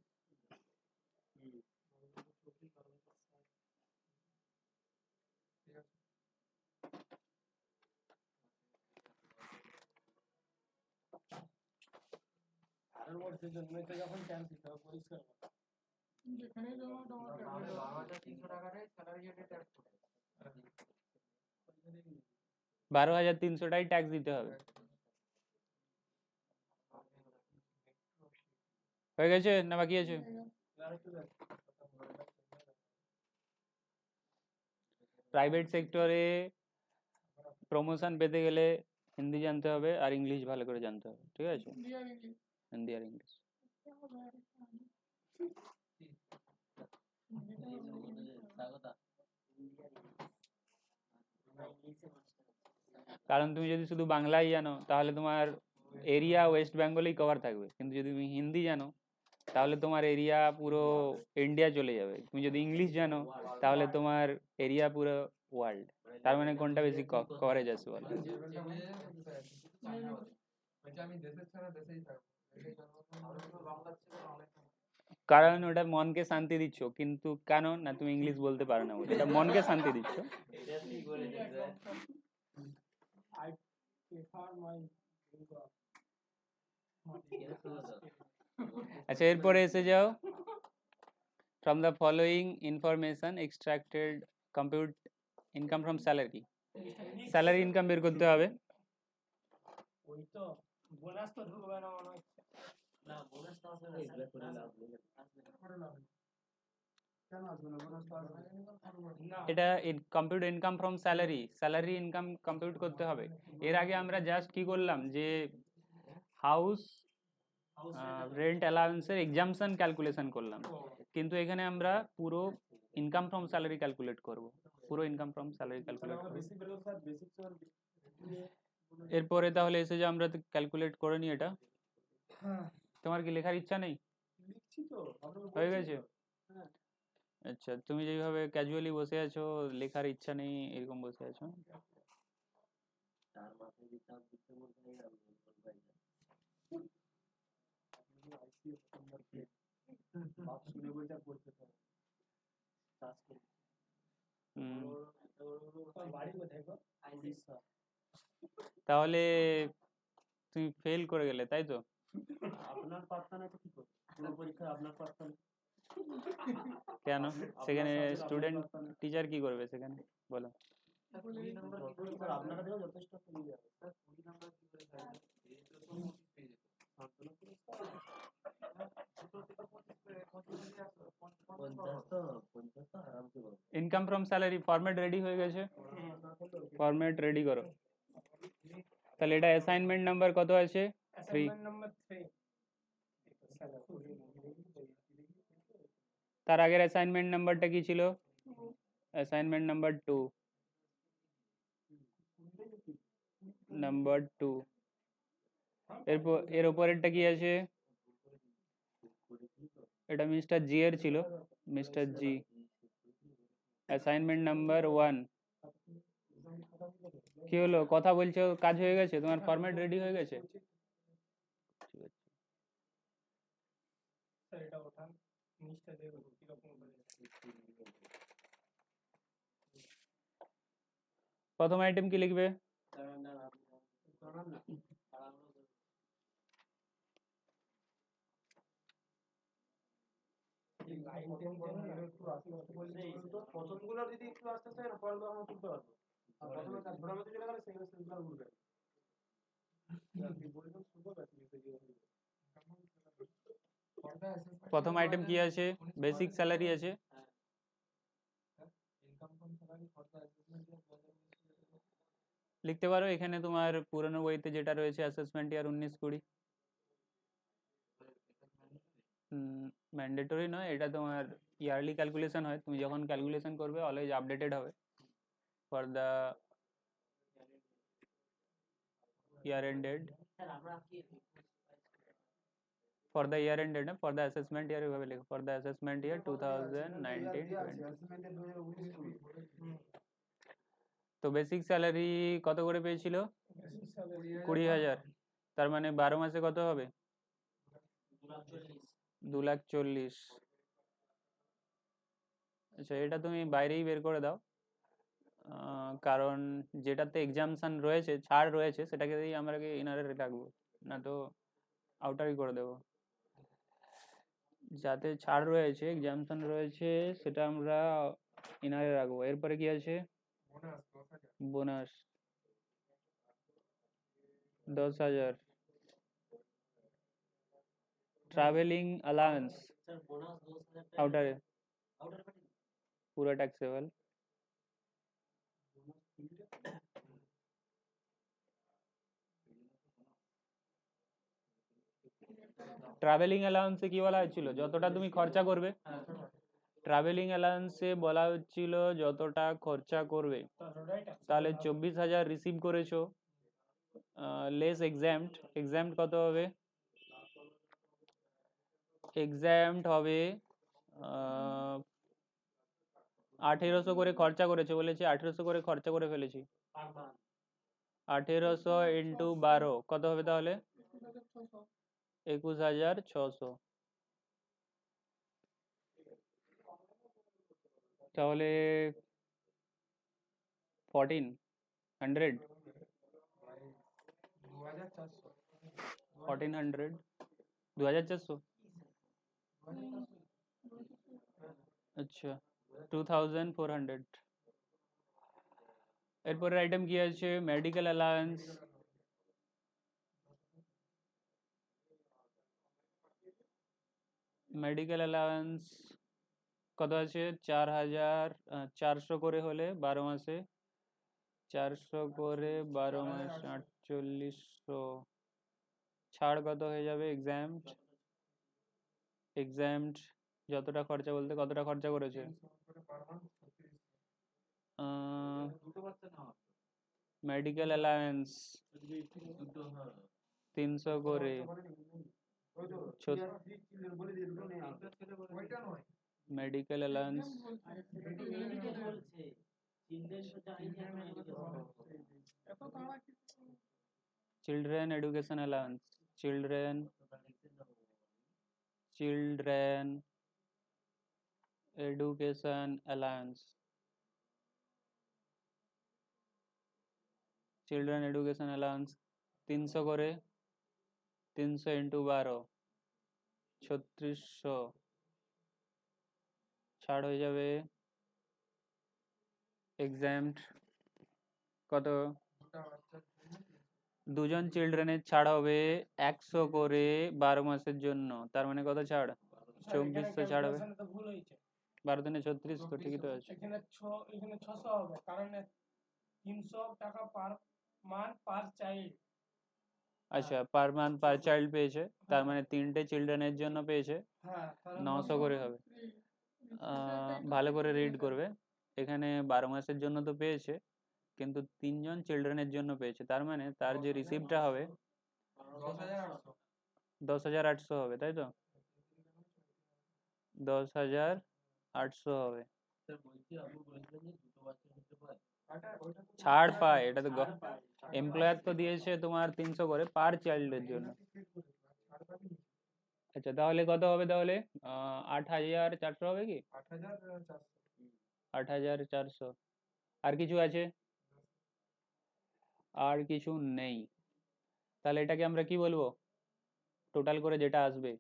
আর বলছে জন্মতে যখন চান্স দিতে হবে পরিষ্কার কথা। যেখানেই জমা তোমার আমাদের 12,300 টাকারে স্যালারি রেটে ট্যাক্স করে। 12,300টাই ট্যাক্স দিতে হবে। হয়ে গেছে না বাকি আছে? প্রাইভেট সেক্টরে প্রমোশন পেতে গেলে হিন্দি জানতে হবে আর ইংলিশ ভালো করে জানতে হবে, ঠিক আছে? হিন্দি আর ইংলিশ। কারণ তুমি যদি শুধু বাংলাই জানো তাহলে তোমার এরিয়া ওয়েস্ট বেঙ্গলেই কভার থাকবে, কিন্তু যদি তুমি হিন্দি জানো তাহলে তোমার এরিয়া পুরো ইন্ডিয়া চলে যাবে। তুমি যদি ইংলিশ জানো তাহলে তোমার এরিয়া পুরো ওয়ার্ল্ড। তার মানে কোনটা বেশি কভারেজ আছে বলো? কারণ ওটা মনকে শান্তি দিচ্ছ, কিন্তু কেন না তুমি ইংলিশ বলতে পারো না বলে, এটা মনকে শান্তি দিচ্ছ। I prefer my আচ্ছা এরপরে এসে যাও, from the following information extracted compute income from salary। Salary income বের করতে হবে। ওই তো বোনাস তো ঢুকবে না মনে হচ্ছে। না বোনাস তো আসবে না, কেন আসবে না? বোনাস তো আসবে না। এটা compute income from salary, salary income compute করতে হবে। এর আগে আমরা জাস্ট কি করলাম যে হাউস রেন্ট অ্যালাউন্সের এক্সাম্পশন ক্যালকুলেশন করলাম, কিন্তু এখানে আমরা পুরো ইনকাম ফ্রম স্যালারি ক্যালকুলেট করব, পুরো ইনকাম ফ্রম স্যালারি ক্যালকুলেট করব। এরপরে তাহলে এসে যে আমরা ক্যালকুলেট করে নিই এটা। হ্যাঁ তোমার কি লেখার ইচ্ছা নেই? লিখছি তো আপনাকে হয়ে বলছি গেছে? তো। হ্যাঁ আচ্ছা, তুমি যেভাবে ক্যাজুয়ালি বসে আছো, লেখার ইচ্ছা নেই এরকম বসে আছো। বাপ শুনে বলছে আর করতে পারে হুম, তোমার বাড়ি কোথায় গো? উড়িষ্যা। তাহলে তুমি ফেল করে গেলে, তাই তো? আপনার পাত্তা নাই তো কি করবে? পুরো পরীক্ষায় আপনার পাত্তা নেই। কেন? সেখানে আপনার subject স্টুডেন্ট আপনার পাত্তা নেই। টিচার কি করবে সেখানে, বলো? যথেষ্ট স্যার, আপনারা দেওয়া যথেষ্ট পেয়ে যাবে। Income from salary format ready হয়ে গেছে, ফরম্যাট রেডি করো। তাহলে এটা অ্যাসাইনমেন্ট নাম্বার কত আছে? 3। অ্যাসাইনমেন্ট নাম্বার 3 তার আগের অ্যাসাইনমেন্ট নাম্বারটা কি ছিল? Assignment number 2, number 2। এরপর এর উপরেরটা কি আছে? এটা মিস্টার জি এর ছিল, মিস্টার জি। অ্যাসাইনমেন্ট নাম্বার 1 কি হলো? কথা বলছো, কাজ হয়ে গেছে? তোমার ফরম্যাট রেডি হয়ে গেছে? ঠিক আছে। স্যার এটা ওঠান নিচটা দেখুন কিরকম করে প্রথম আইটেম কি লিখবে? এই লাইন টেন করে না একটু আস্তে আস্তে বললে বলুন তো, প্রথমগুলো যদি একটু আস্তে আস্তে হয় না, পরেরগুলো আমরা তুলতে পারবো। আর প্রথমে কাজ ঘোরার মধ্যে চলে গেলে সেগুলো সেগুলো উঠবে। আপনি বলবেন শুনবো ব্যাস লিখে দিয়ে হবে। প্রথম আইটেম কি আছে? বেসিক স্যালারি আছে। লিখতে পারো এখানে তোমার পুরনো বইতে যেটা রয়েছে অ্যাসেসমেন্ট ইয়ার 19-20। ম্যান্ডেটরি নয়, এটা তোমার ইয়ারলি ক্যালকুলেশন হয়, তুমি যখন ক্যালকুলেশন করবে অলওয়েজ আপডেটেড হবে for the year ended, for the year ended না, ফর দ্য অ্যাসেসমেন্ট ইয়ার এভাবে লেখো, ফর দ্য অ্যাসেসমেন্ট ইয়ার 2019-20। তো বেসিক স্যালারি কত করে পেয়েছিল? 20,000। তার মানে 12 মাসে কত হবে? 2,40,000। আচ্ছা, এটা তুমি বাইরেই বের করে দাও, কারণ যেটাতে এক্সামশন রয়েছে, ছাড় রয়েছে, সেটাকে দিয়েই আমরা ইনারে রাখবো, না তো আউটারই করে দেবো। যাতে ছাড় রয়েছে, এক্সামশন রয়েছে, সেটা আমরা ইনারে রাখবো। এরপরে কি আছে? বোনাস 10,000। ট্রাভেলিং অ্যালাউন্স আউটারে, পুরো ট্যাক্সেবল। ট্রাভেলিং অ্যালাউন্সে কি বলা হচ্ছিল? যতটা তুমি খরচা করবে, ট্রাভেলিং অ্যালাউন্সে বলা হচ্ছিল যতটা খরচা করবে। তাহলে 24,000 রিসিভ করেছো, লেস এক্সাম্ট, এক্সাম্ট কত হবে? এক্সাম্ট হবে 1800 করে খরচা করেছে বলেছে, 1800 করে খরচা করে ফেলেছি। 1800 ইন্টু 12 কত হবে তাহলে? 21,600। তাহলে 1400, 1400, 2400। আচ্ছা, 2400। এরপরের আইটেম কি আছে? Medical allowance. মেডিকেল অ্যালাউন্স কত আছে? 4,400 করে হলে 12 মাসে, 400 করে 12 মাস 4800। ছাড় কত হয়ে যাবে? এক্সাম্ট, এক্সাম্ট যতটা খরচা বলতে কতটা খরচা করেছে? মেডিকেল অ্যালায়েন্স 300 করে ওই তো ছত- চিলড্রেন বলে দিয়ে দুটো নেই ওইটা নয় মেডিকেল অ্যালায়েন্স এত তাড়া কি children education alliance children education alliance children education alliance 300 করে 300 ইন্টু 12 3600 ছাড় হয়ে যাবে এক্সাম্পট কত দুজন চিলড্রেনের ছাড় হবে 100 করে 12 মাসের জন্য তার মানে কত ছাড় 2400 ছাড় হবে calculation এ তো ভুল হয়েছে 12 দিনে 36 তো ঠিকই তো আছে এখানে 600 হবে কারণ 300 টাকা পার মান পার চাইল্ড আচ্ছা পার মান্থ পার চাইল্ড পেয়েছে তার মানে তিনটে চিলড্রেনের জন্য পেয়েছে হ্যাঁ তাহলে 900 করে হবে ভালো করে রিড করবে এখানে 12 মাসের জন্য তো পেয়েছে কিন্তু তিনজন চিলড্রেনের জন্য পেয়েছে তার মানে তার যে রিসিপ্টটা হবে 10,800 হবে তাই তো 10,800 হবে ছাড় পায় এটা তো এমপ্লয়ার তো দিয়েছে তোমার 300 করে পার চাইল্ডের জন্য আচ্ছা তাহলে কত হবে তাহলে 8,400 হবে কি 8,400 আর কিছু আছে আর কিছু নেই তাহলে এটাকে আমরা কি বলবো টোটাল করে যেটা আসবে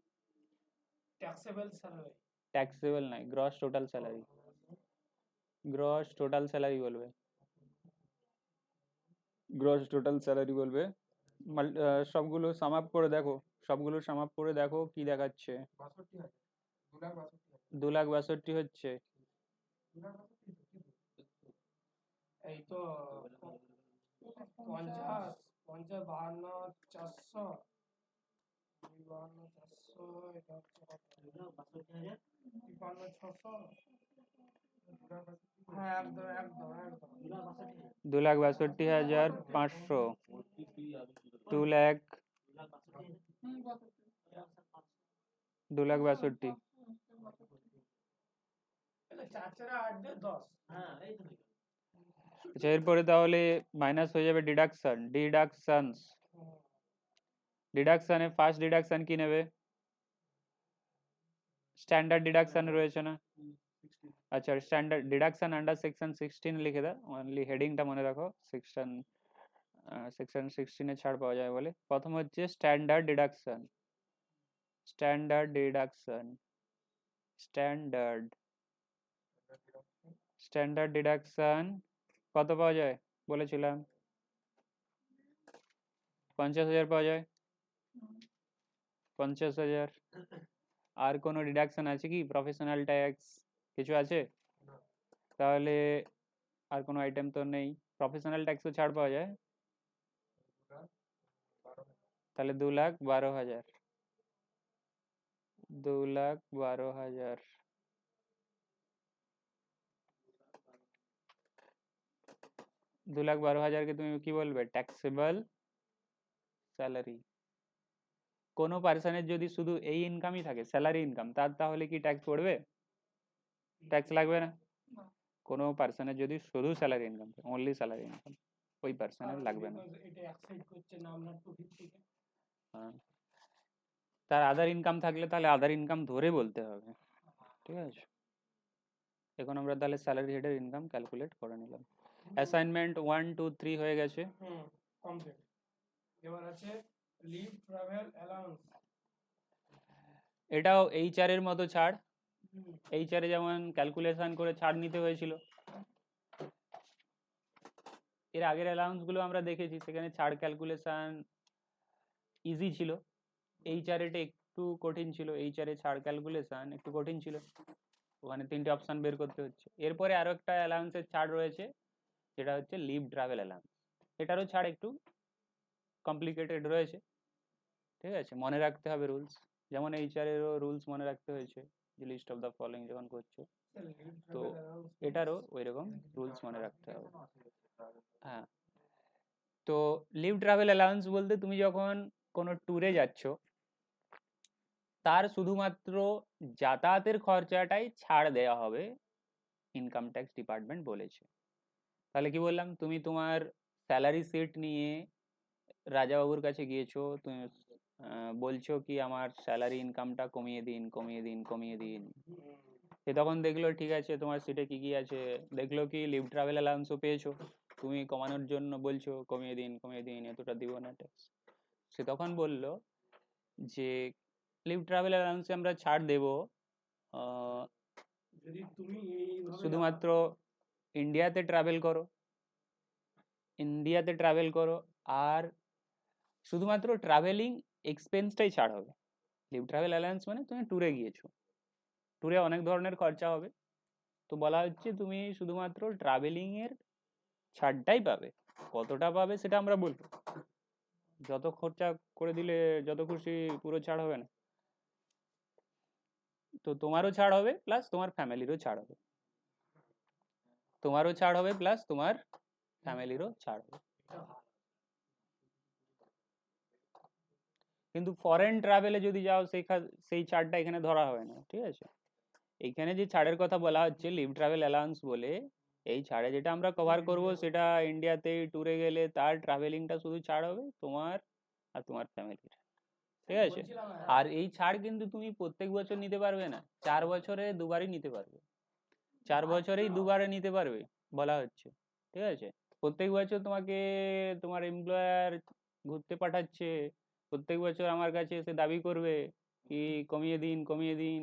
ট্যাক্সেবল স্যালারি ট্যাক্সেবল নাই গ্রস টোটাল স্যালারি বলবে গ্রস টোটাল স্যালারি বলবে সবগুলো সাম আপ করে দেখো কি দেখাচ্ছে 2,62,000 হচ্ছে এই তো 50 52 400 52 400 এটা হচ্ছে 52 600 হ্যাঁ একদম একদম একদম 2,62,500 2,00,000 2,62,000 এটা 4 4 8 দিয়ে 10 আচ্ছা এরপরে তাহলে মাইনাস হয়ে যাবে ডিডাকশনে ফার্স্ট ডিডাকশন কি নেবে স্ট্যান্ডার্ড ডিডাকশন রয়েছে না আচ্ছা স্ট্যান্ডার্ড ডিডাকশন আন্ডার সেকশন 16 লিখে দাও অনলি হেডিংটা মনে রাখো সেকশন 16 এ ছাড় পাওয়া যায় বলে প্রথম হচ্ছে স্ট্যান্ডার্ড ডিডাকশন কত পাওয়া যায় বলেছিলাম 50,000 পাওয়া যায় 50,000 আর কোনো ডিডাকশন আছে কি প্রফেশনাল ট্যাক্স কিছু আছে তাহলে আর কোনো আইটেম তো নেই প্রফেশনাল ট্যাক্সও ছাড় পাওয়া যায় তাহলে 2,12,000 2,12,000 2,12,000 কে তুমি কি বলবে ট্যাক্সেবল স্যালারি কোনো পার্সনের যদি শুধু এই ইনকামই থাকে স্যালারি ইনকাম তার তাহলে কি ট্যাক্স পড়বে ট্যাক্স লাগবে না কোনো পার্সনের যদি শুধু স্যালারি ইনকাম থাকে অনলি স্যালারি ইনকাম ওই পার্সনের লাগবে না এটা এক্সাইড করছে না আমরা টু ভিত্তিকে হ্যাঁ তার আদার ইনকাম থাকলে তাহলে আদার ইনকাম ধরে বলতে হবে ঠিক আছে এখন আমরা তাহলে স্যালারি হেডের ইনকাম ক্যালকুলেট করে নিলাম অ্যাসাইনমেন্ট 1 2 3 হয়ে গেছে কমপ্লিট এবার আছে লিভ ট্রাভেল অ্যালাউন্স এটাও এইচআর এর মতো ছাড় এইচআর এ যেমন ক্যালকুলেশন করে ছাড় নিতে হয়েছিল এর আগের অ্যালাউন্স গুলো আমরা দেখেছি সেখানে ছাড় ক্যালকুলেশন ইজি ছিল এইচআর এটা একটু কঠিন ছিল এইচআর এ ছাড় ক্যালকুলেশন একটু কঠিন ছিল ওখানে তিনটে অপশন বের করতে হচ্ছে এরপরে আরো একটা অ্যালাউন্সের ছাড় রয়েছে যেটা হচ্ছে লিভ ট্রাভেল অ্যালাউন্স এটারও ছাড় একটু কমপ্লিকেটেড রয়েছে ঠিক আছে মনে রাখতে হবে রুলস যেমন এইচআর এরও রুলস মনে রাখতে হয়েছে যে লিস্ট অফ দ্য ফলোইং যখন করছো তো এটারও ওইরকম রুলস মনে রাখতে হবে হ্যাঁ তো লিভ ট্রাভেল অ্যালাউন্স বলতে তুমি যখন কোনো ট্যুরে যাচ্ছ তার শুধুমাত্র যাতায়াতের খরচাটাই ছাড় দেওয়া হবে, ইনকাম ট্যাক্স ডিপার্টমেন্ট বলেছে। তাহলে কি বললাম, তুমি তোমার স্যালারি শিট নিয়ে রাজাবাবুর কাছে গিয়েছো, তুমি বলছো কি আমার স্যালারি ইনকামটা কমিয়ে দিন কমিয়ে দিন কমিয়ে দিন। সে তখন দেখলো ঠিক আছে তোমার সিটে কি কি আছে, দেখলো কি লিভ ট্রাভেল অ্যালাউন্সও পেয়েছো, তুমি কমানোর জন্য বলছো কমিয়ে দিন এতটা দিব না ট্যাক্স। সে তখন বলল যে লিভ ট্রাভেল অ্যালাউন্সে আমরা ছাড় দেব যদি তুমি এইভাবে শুধুমাত্র ইন্ডিয়াতে ট্রাভেল করো, আর শুধুমাত্র ট্রাভেলিং এক্সপেন্সটাই ছাড় হবে। লিভ ট্রাভেল অ্যালায়েন্স মানে তুমি ট্যুরে গিয়েছো, ট্যুরে অনেক ধরনের খরচা হবে, তো বলা হচ্ছে তুমি শুধুমাত্র ট্রাভেলিংয়ের ছাড়টাই পাবে। কতটা পাবে সেটা আমরা বলবো, যত খরচা করে দিলে যত খুশি পুরো ছাড় হবে না। তো তোমারও ছাড় হবে প্লাস তোমার ফ্যামিলিরও ছাড় হবে, তোমারও ছাড় হবে প্লাস তোমার ফ্যামিলিরও ছাড় হবে। কিন্তু ফরেন ট্রাভেলে যদি যাও সেই ছাড়টা এখানে ধরা হয় না, ঠিক আছে। এইখানে যে ছাড়ের কথা বলা হচ্ছে লিভ ট্রাভেল অ্যালাউন্স বলে, এই ছাড়ে যেটা আমরা কভার করব সেটা ইন্ডিয়াতে ট্যুরে গেলে তার ট্রাভেলিংটা শুধু ছাড় হবে তোমার আর তোমার ফ্যামিলির, ঠিক আছে। আর এই ছাড় কিন্তু তুমি প্রত্যেক বছর নিতে পারবে না, 4 বছরে দুবারই নিতে পারবে, 4 বছরেই দুবারে নিতে পারবে বলা হচ্ছে, ঠিক আছে। প্রত্যেক বছর তোমাকে তোমার এমপ্লয়ার ঘুরতে পাঠাচ্ছে, প্রত্যেক বছর আমার কাছে এসে দাবি করবে কি কমিয়ে দিন,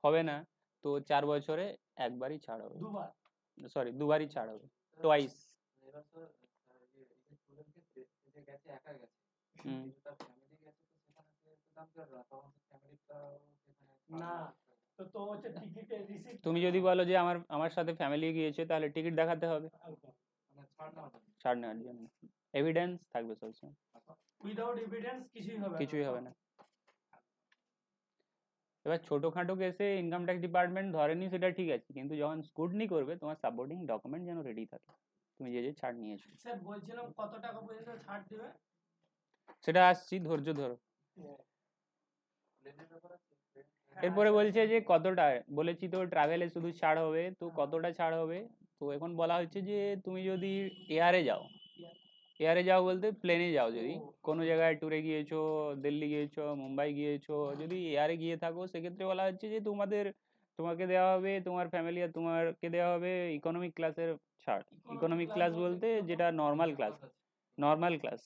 হবে না। তো 4 বছরে একবারই ছাড় হবে, দুবারই ছাড় হবে, টোয়াইস। না তো হচ্ছে টিকিটের রিসিপ্ট, তুমি যদি বলো যে আমার সাথে ফ্যামিলি গিয়েছে তাহলে টিকিট দেখাতে হবে ছাড় নেওয়ার জন্য, এভিডেন্স থাকবে সবসময়, উইদাউট এভিডেন্স কিছুই হবে না। এবার ছোটখাটো কেসে ইনকাম ট্যাক্স ডিপার্টমেন্ট ধরেনি সেটা ঠিক আছে, কিন্তু যখন স্ক্রুটনি করবে তোমার সাপোর্টিং ডকুমেন্ট যেন রেডি থাকে, তুমি যে ছাড় নিয়েছো। স্যার বলছিলাম কত টাকা পর্যন্ত ছাড় দিবে, সেটা আসছি, ধৈর্য ধরো। এরপরে বলছে যে কতটা, বলেছি তো ট্রাভেলে শুধু ছাড় হবে, তো কতটা ছাড় হবে। তো এখন বলা হচ্ছে যে তুমি যদি এয়ারে যাও বলতে প্লেনে যাও, যদি কোনো জায়গায় ট্যুরে গিয়েছো, দিল্লি গিয়েছো, মুম্বাই গিয়েছো, যদি এয়ারে গিয়ে থাকো সেক্ষেত্রে বলা হচ্ছে যে তোমাকে দেওয়া হবে, তোমার ফ্যামিলি আর তোমাকে দেওয়া হবে ইকোনমিক ক্লাসের ছাড়। ইকোনমিক ক্লাস বলতে যেটা নর্মাল ক্লাস,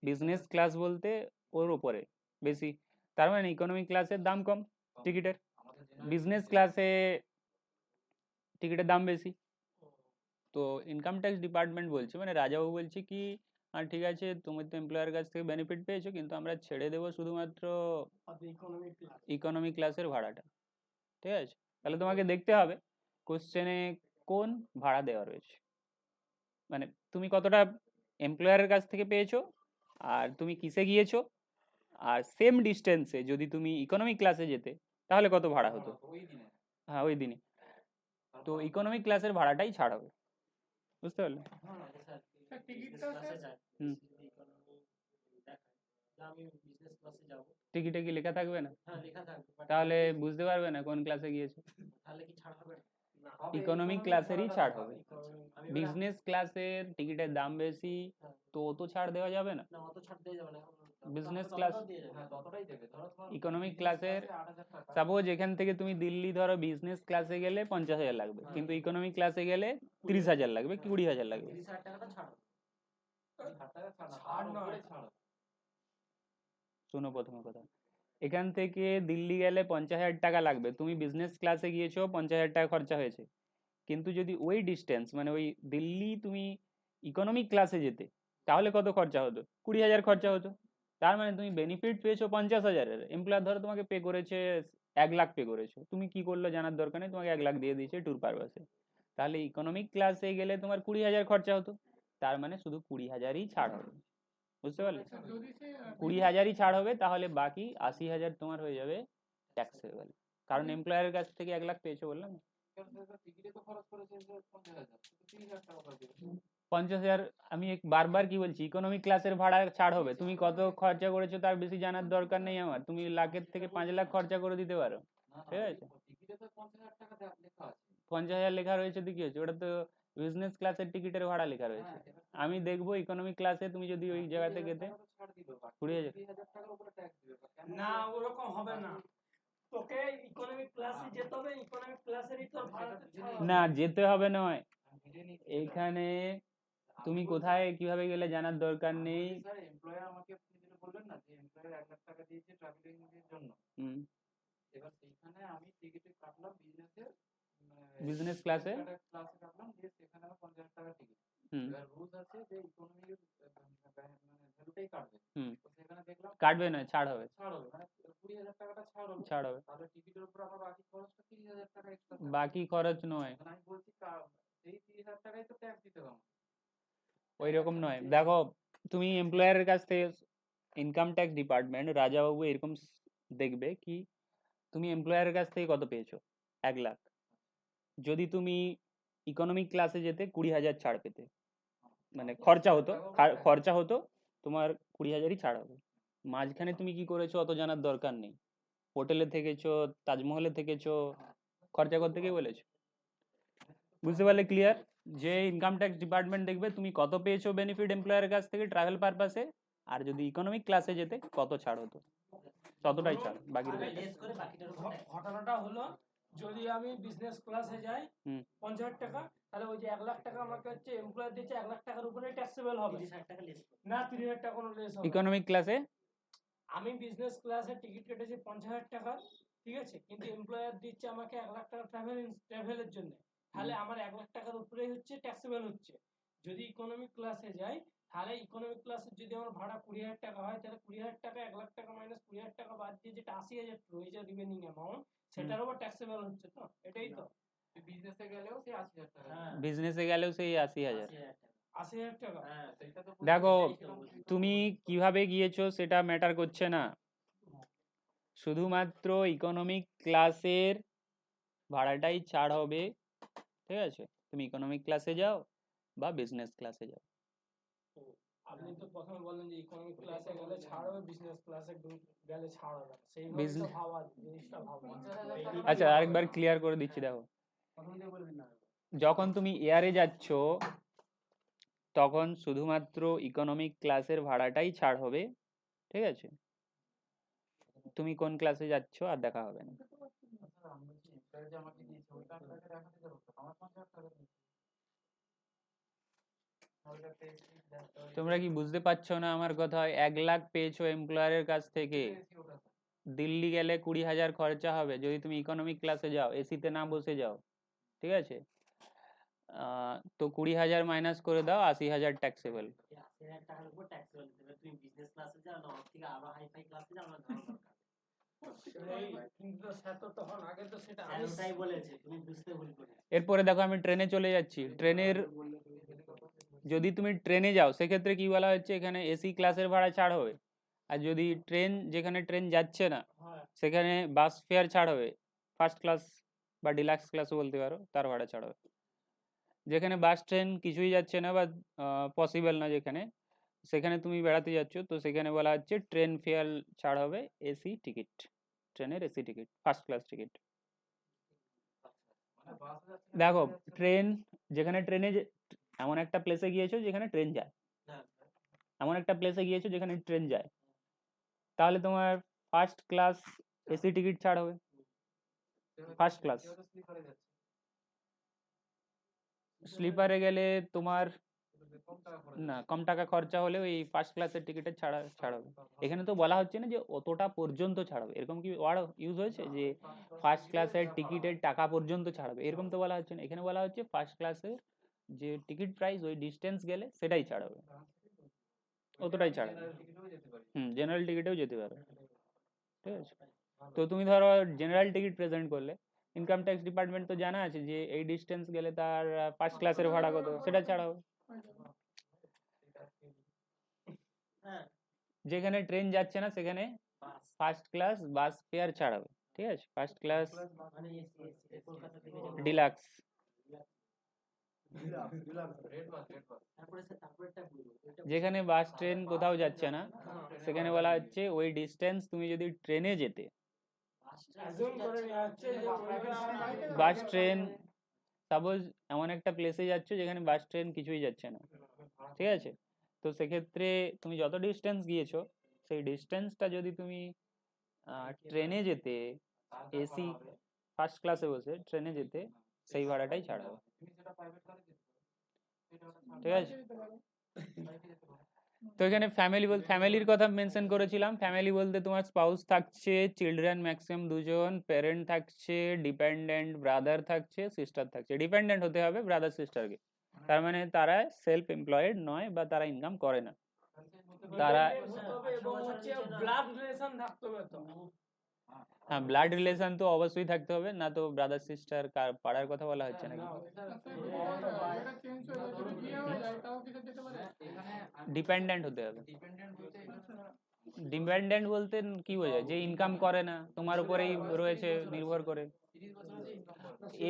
বিজনেস ক্লাস বলতে ওর ওপরে বেশি, তার মানে ইকোনমিক ক্লাসের দাম কম টিকিটের, বিজনেস ক্লাসে টিকিটের দাম বেশি। তো ইনকাম ট্যাক্স ডিপার্টমেন্ট বলছে, মানে রাজাবাবু বলছে কি ঠিক আছে তুমি তো এমপ্লয়ারের কাছ থেকে বেনিফিট পেয়েছো, কিন্তু আমরা ছেড়ে দেবো শুধুমাত্র ইকোনমিক ক্লাসের ভাড়াটা, ঠিক আছে। তাহলে তোমাকে দেখতে হবে কোশ্চেনে কোন ভাড়া দেওয়া রয়েছে, মানে তুমি কতটা এমপ্লয়ারের কাছ থেকে পেয়েছো আর তুমি কিসে গিয়েছো, আর সেম ডিস্টেন্সে যদি তুমি ইকোনমিক ক্লাসে যেতে তাহলে কত ভাড়া হতো, হ্যাঁ ওই দিনই। তো ইকোনমিক ক্লাসের ভাড়াটাই ছাড় হবে, বুঝতে পারলে। টিকিটে কি লেখা থাকবে না, তাহলে বুঝতে পারবে না কোন ক্লাসে গিয়েছে। ইকোনমিক ক্লাসেরই ছাড় হবে, বিজনেস ক্লাসের টিকিটের দাম বেশি, তো অত ছাড় দেওয়া যাবে না। বিজনেস ক্লাস ইকোনমিক ক্লাসের, সাপোজ এখান থেকে তুমি দিল্লি ধরো বিজনেস ক্লাসে গেলে 50,000 লাগবে, কিন্তু ইকোনমিক ক্লাসে গেলে 30,000 লাগবে, 20,000 লাগবে। শোনো প্রথম কথা, এখান থেকে দিল্লি গেলে 50,000 টাকা লাগবে, তুমি বিজনেস ক্লাসে গিয়েছো 50,000 টাকা খরচা হয়েছে, কিন্তু যদি ওই ডিস্টেন্স মানে ওই দিল্লি তুমি ইকোনমিক ক্লাসে যেতে তাহলে কত খরচা হতো, 20,000 খরচা হতো। তার মানে তুমি বেনিফিট পেয়েছো 50,000-এর, এমপ্লয়ার ধরো তোমাকে পে করেছে 1 লাখ পে করেছো, তুমি কি করলো জানার দরকার নেই, তোমাকে 1 লাখ দিয়ে দিয়েছে ট্যুর পারপাসে, তাহলে ইকোনমিক ক্লাসে গেলে তোমার 20,000 খরচা হতো, তার মানে শুধু 20,000ই ছাড় হবে, বুঝতে পারলে। 20,000ই ছাড় হবে, তাহলে বাকি 80,000 তোমার হয়ে যাবে ট্যাক্সেবল, কারণ এমপ্লয়ারের কাছ থেকে 1 লাখ পেয়েছো বললাম। 50,000 আমি বারবার কি বলছি, ইকোনমিক ক্লাসের ভাড়া ছাড় হবে। তুমি কত খরচা করেছো তার বেশি জানার দরকার নেই আমার। তুমি লাখের থেকে 5 লাখ খরচা করে দিতে পারো, ঠিক আছে। 50,000 লেখা রয়েছে তো কি হয়েছে, ওটা তো বিজনেস ক্লাসের টিকিটের ভাড়া লেখা রয়েছে। আমি দেখবো ইকোনমিক ক্লাসে তুমি যদি ওই জায়গাতে গেতে 20,000। না ওরকম হবে না, তোকে ইকোনমিক ক্লাসে যেতে হবে, ইকোনমিক ক্লাসেরই তোর ভাড়াটা ছাড় হবে। না যেতে হবে নয়, এইখানে তুমি কোথায় কিভাবে গেলে জানার দরকার নেই। বিজনেস ক্লাসে কাটবে না, ছাড় হবে, ছাড় হবে। বাকি খরচ নয়, ওই রকম নয়। দেখো তুমি এমপ্লয়ারের কাছ থেকে ইনকাম ট্যাক্স ডিপার্টমেন্ট রাজাবাবু এরকম দেখবে কি তুমি এমপ্লয়ারের কাছ থেকে কত পেয়েছো, 1 লাখ। যদি তুমি ইকোনমিক ক্লাসে যেতে 20,000 ছাড় পেতে, মানে খরচা হতো তোমার 20,000ই ছাড় হবে। মাঝখানে তুমি কি করেছো অত জানার দরকার নেই, হোটেলে থেকেছো, তাজমহলে থেকেছো, খরচা করতে কে বলেছো। বুঝতে পারলে ক্লিয়ার? যে ইনকাম ট্যাক্স ডিপার্টমেন্ট দেখবে তুমি কত পেয়েছো বেনিফিট এমপ্লয়ারের কাছ থেকে ট্রাভেল পারপাসে, আর যদি ইকোনমিক ক্লাসে যেতে কত ছাড় হতো, ততটাই ছাড়, বাকি ঘটনাটা হলো যদি আমি বিজনেস ক্লাসে যাই 50,000 টাকা, তাহলে ওই যে 1 লাখ টাকা আমাকে হচ্ছে এমপ্লয়ার দিচ্ছে, 1 লাখ টাকার উপরে ট্যাক্সেবল হবে না, 30,000 টাকা কোনো লেস হবে। ইকোনমিক ক্লাসে আমি বিজনেস ক্লাসে টিকিট কেটেছি 50,000 টাকা, ঠিক আছে, কিন্তু এমপ্লয়ার দিচ্ছে আমাকে 1 লাখ টাকা ট্রাভেলের জন্য, তাহলে আমার 1 লাখ টাকার উপরেই হচ্ছে ট্যাক্সেবল হচ্ছে। যদি ইকোনমিক ক্লাসে যাই, তাহলে ইকোনমিক ক্লাসে যদি আমার ভাড়া 20,000 টাকা হয়, তাহলে 20,000 টাকা 1 লাখ টাকা মাইনাস 20,000 টাকা বাদ দিয়ে যেটা 80,000 রয়েছে রিমেনিং অ্যামাউন্ট, সেটার উপর ট্যাক্সেবল হচ্ছে। তো এটাই তো বিজনেসে গেলেও সেই 80,000 টাকা, বিজনেসে গেলেও সেই 80,000। 80,000 টাকা। দেখো তুমি কিভাবে গিয়েছো সেটা ম্যাটার করছে না, শুধুমাত্র ইকোনমিক ক্লাসের ভাড়াটাই ছাড় হবে, ঠিক আছে। তুমি ইকোনমিক ক্লাসে যাও বা বিজনেস ক্লাসে যাও। আপনি তো প্রথমে বললেন যে ইকোনমিক ক্লাসে গেলে ছাড় হবে, বিজনেস ক্লাসে গেলে ছাড় হবে, সেইভাবে তো ভাবা জিনিসটা ভাবা। আচ্ছা আরেকবার ক্লিয়ার করে দিচ্ছি, দেখো যখন তুমি এয়ারে যাচ্ছ তখন শুধুমাত্র ইকোনমিক ক্লাসের ভাড়াটাই ছাড় হবে, ঠিক আছে। তুমি কোন ক্লাসে যাচ্ছ আর দেখা হবে না। তোমরা কি বুঝতে পারছো না আমার কথা? 1 লাখ পেয়েছো এমপ্লয়ারের কাছ থেকে, দিল্লি গেলে 20,000 খরচা হবে যদি তুমি ইকোনমিক ক্লাসে যাও, এসিতে না বসে যাও, ঠিক আছে। তো 20,000 মাইনাস করে দাও, 80,000 ট্যাক্সেবল। এরপরে দেখো আমি ট্রেনে চলে যাচ্ছি, ট্রেনের যদি তুমি ট্রেনে যাও সেক্ষেত্রে কি বলা হচ্ছে, এখানে এসি ক্লাসের ভাড়া ছাড় হবে। আর যদি ট্রেন, যেখানে ট্রেন যাচ্ছে না সেখানে বাস ফেয়ার ছাড় হবে, ফার্স্ট ক্লাস বা ডিলাক্স ক্লাসও বলতে পারো, তার ভাড়া ছাড় হবে। যেখানে বাস ট্রেন কিছুই যাচ্ছে না বা পসিবল না যেখানে, সেখানে তুমি বেড়াতে যাচ্ছ, তো সেখানে বলা হচ্ছে ট্রেন ফেয়ার ছাড় হবে, এসি টিকিট, ট্রেনের AC ticket, first class ticket. দেখো ট্রেন, যেখানে ট্রেনে এমন একটা প্লেসে গিয়েছো যেখানে ট্রেন যায়, এমন একটা প্লেসে গিয়েছো যেখানে ট্রেন যায়, তাহলে তোমার ফার্স্ট ক্লাস এসি টিকিট ছাড় হবে, ফার্স্ট ক্লাস। স্লিপারে গেলে তোমার না, কম টাকা খরচা হলেও এই ফার্স্ট ক্লাসের টিকিটের ছাড় হবে। এখানে তো বলা হচ্ছে না যে অতটা পর্যন্ত ছাড়াবে, এরকম কি ওয়ার্ড ইউজ হয়েছে যে ফার্স্ট ক্লাসের টিকিটের টাকা পর্যন্ত ছাড়াবে, এরকম তো বলা হচ্ছে না। এখানে বলা হচ্ছে ফার্স্ট ক্লাসের যে টিকিট প্রাইস ওই ডিস্টেন্স গেলে সেটাই ছাড়াবে, অতটাই ছাড়াবে। জেনারেল টিকিটেও যেতে পারো, ঠিক আছে। তো তুমি ধরো জেনারেল টিকিট প্রেজেন্ট করলে, ইনকাম ট্যাক্স ডিপার্টমেন্ট তো জানা আছে যে এই ডিস্টেন্স গেলে তার ফার্স্ট ক্লাসের ভাড়া কত, সেটা ছাড়াবে। যেখানে ট্রেন যাচ্ছে না সেখানে ফার্স্ট ক্লাস বাস ফেয়ার ছাড়াবে, ঠিক আছে। First class deluxe. যেখানে বাস ট্রেন কোথাও যাচ্ছে না সেখানে বলা হচ্ছে ওই ডিস্টেন্স তুমি যদি ট্রেনে যেতে, assume করে নেওয়া হচ্ছে যে ওইটা বাস ট্রেন সাপোজ এমন একটা প্লেসে যাচ্ছ যেখানে বাস ট্রেন কিছুই যাচ্ছে না, ঠিক আছে, তো সেক্ষেত্রে তুমি যত ডিস্টেন্স গিয়েছো সেই ডিস্টেন্সটা যদি তুমি ট্রেনে যেতে, এসি ফার্স্ট ক্লাসে বসে ট্রেনে যেতে, সেই ভাড়াটাই ছাড় হবে, ঠিক আছে। তো এখানে ফ্যামিলির কথা মেনশন করেছিলাম। ফ্যামিলি বলতে তোমার স্পাউস থাকছে, চিলড্রেন ম্যাক্সিমাম দুজন, প্যারেন্ট থাকছে, ডিপেন্ডেন্ট ব্রাদার থাকছে, সিস্টার থাকছে। ডিপেন্ডেন্ট হতে হবে ব্রাদার সিস্টারকে, তার মানে তারা সেলফ এমপ্লয়েড নয় বা তারা ইনকাম করে না, তারা এবং হচ্ছে ব্লাড রিলেশন থাকতে হবে তো। হ্যাঁ ব্লাড রিলেশন তো অবশ্যই থাকতে হবে, না তো ব্রাদার সিস্টার পাড়ার কথা বলা হচ্ছে নাকি। এটা চেঞ্জ হয়ে যায়, যদি বিয়ে হয়ে যায় তাও কিসে যেতে পারে? ডিপেন্ডেন্ট হতে হবে। ডিপেন্ডেন্ট বলতে কি বোঝায়? যে ইনকাম করে না, তোমার উপরেই রয়েছে, নির্ভর করে।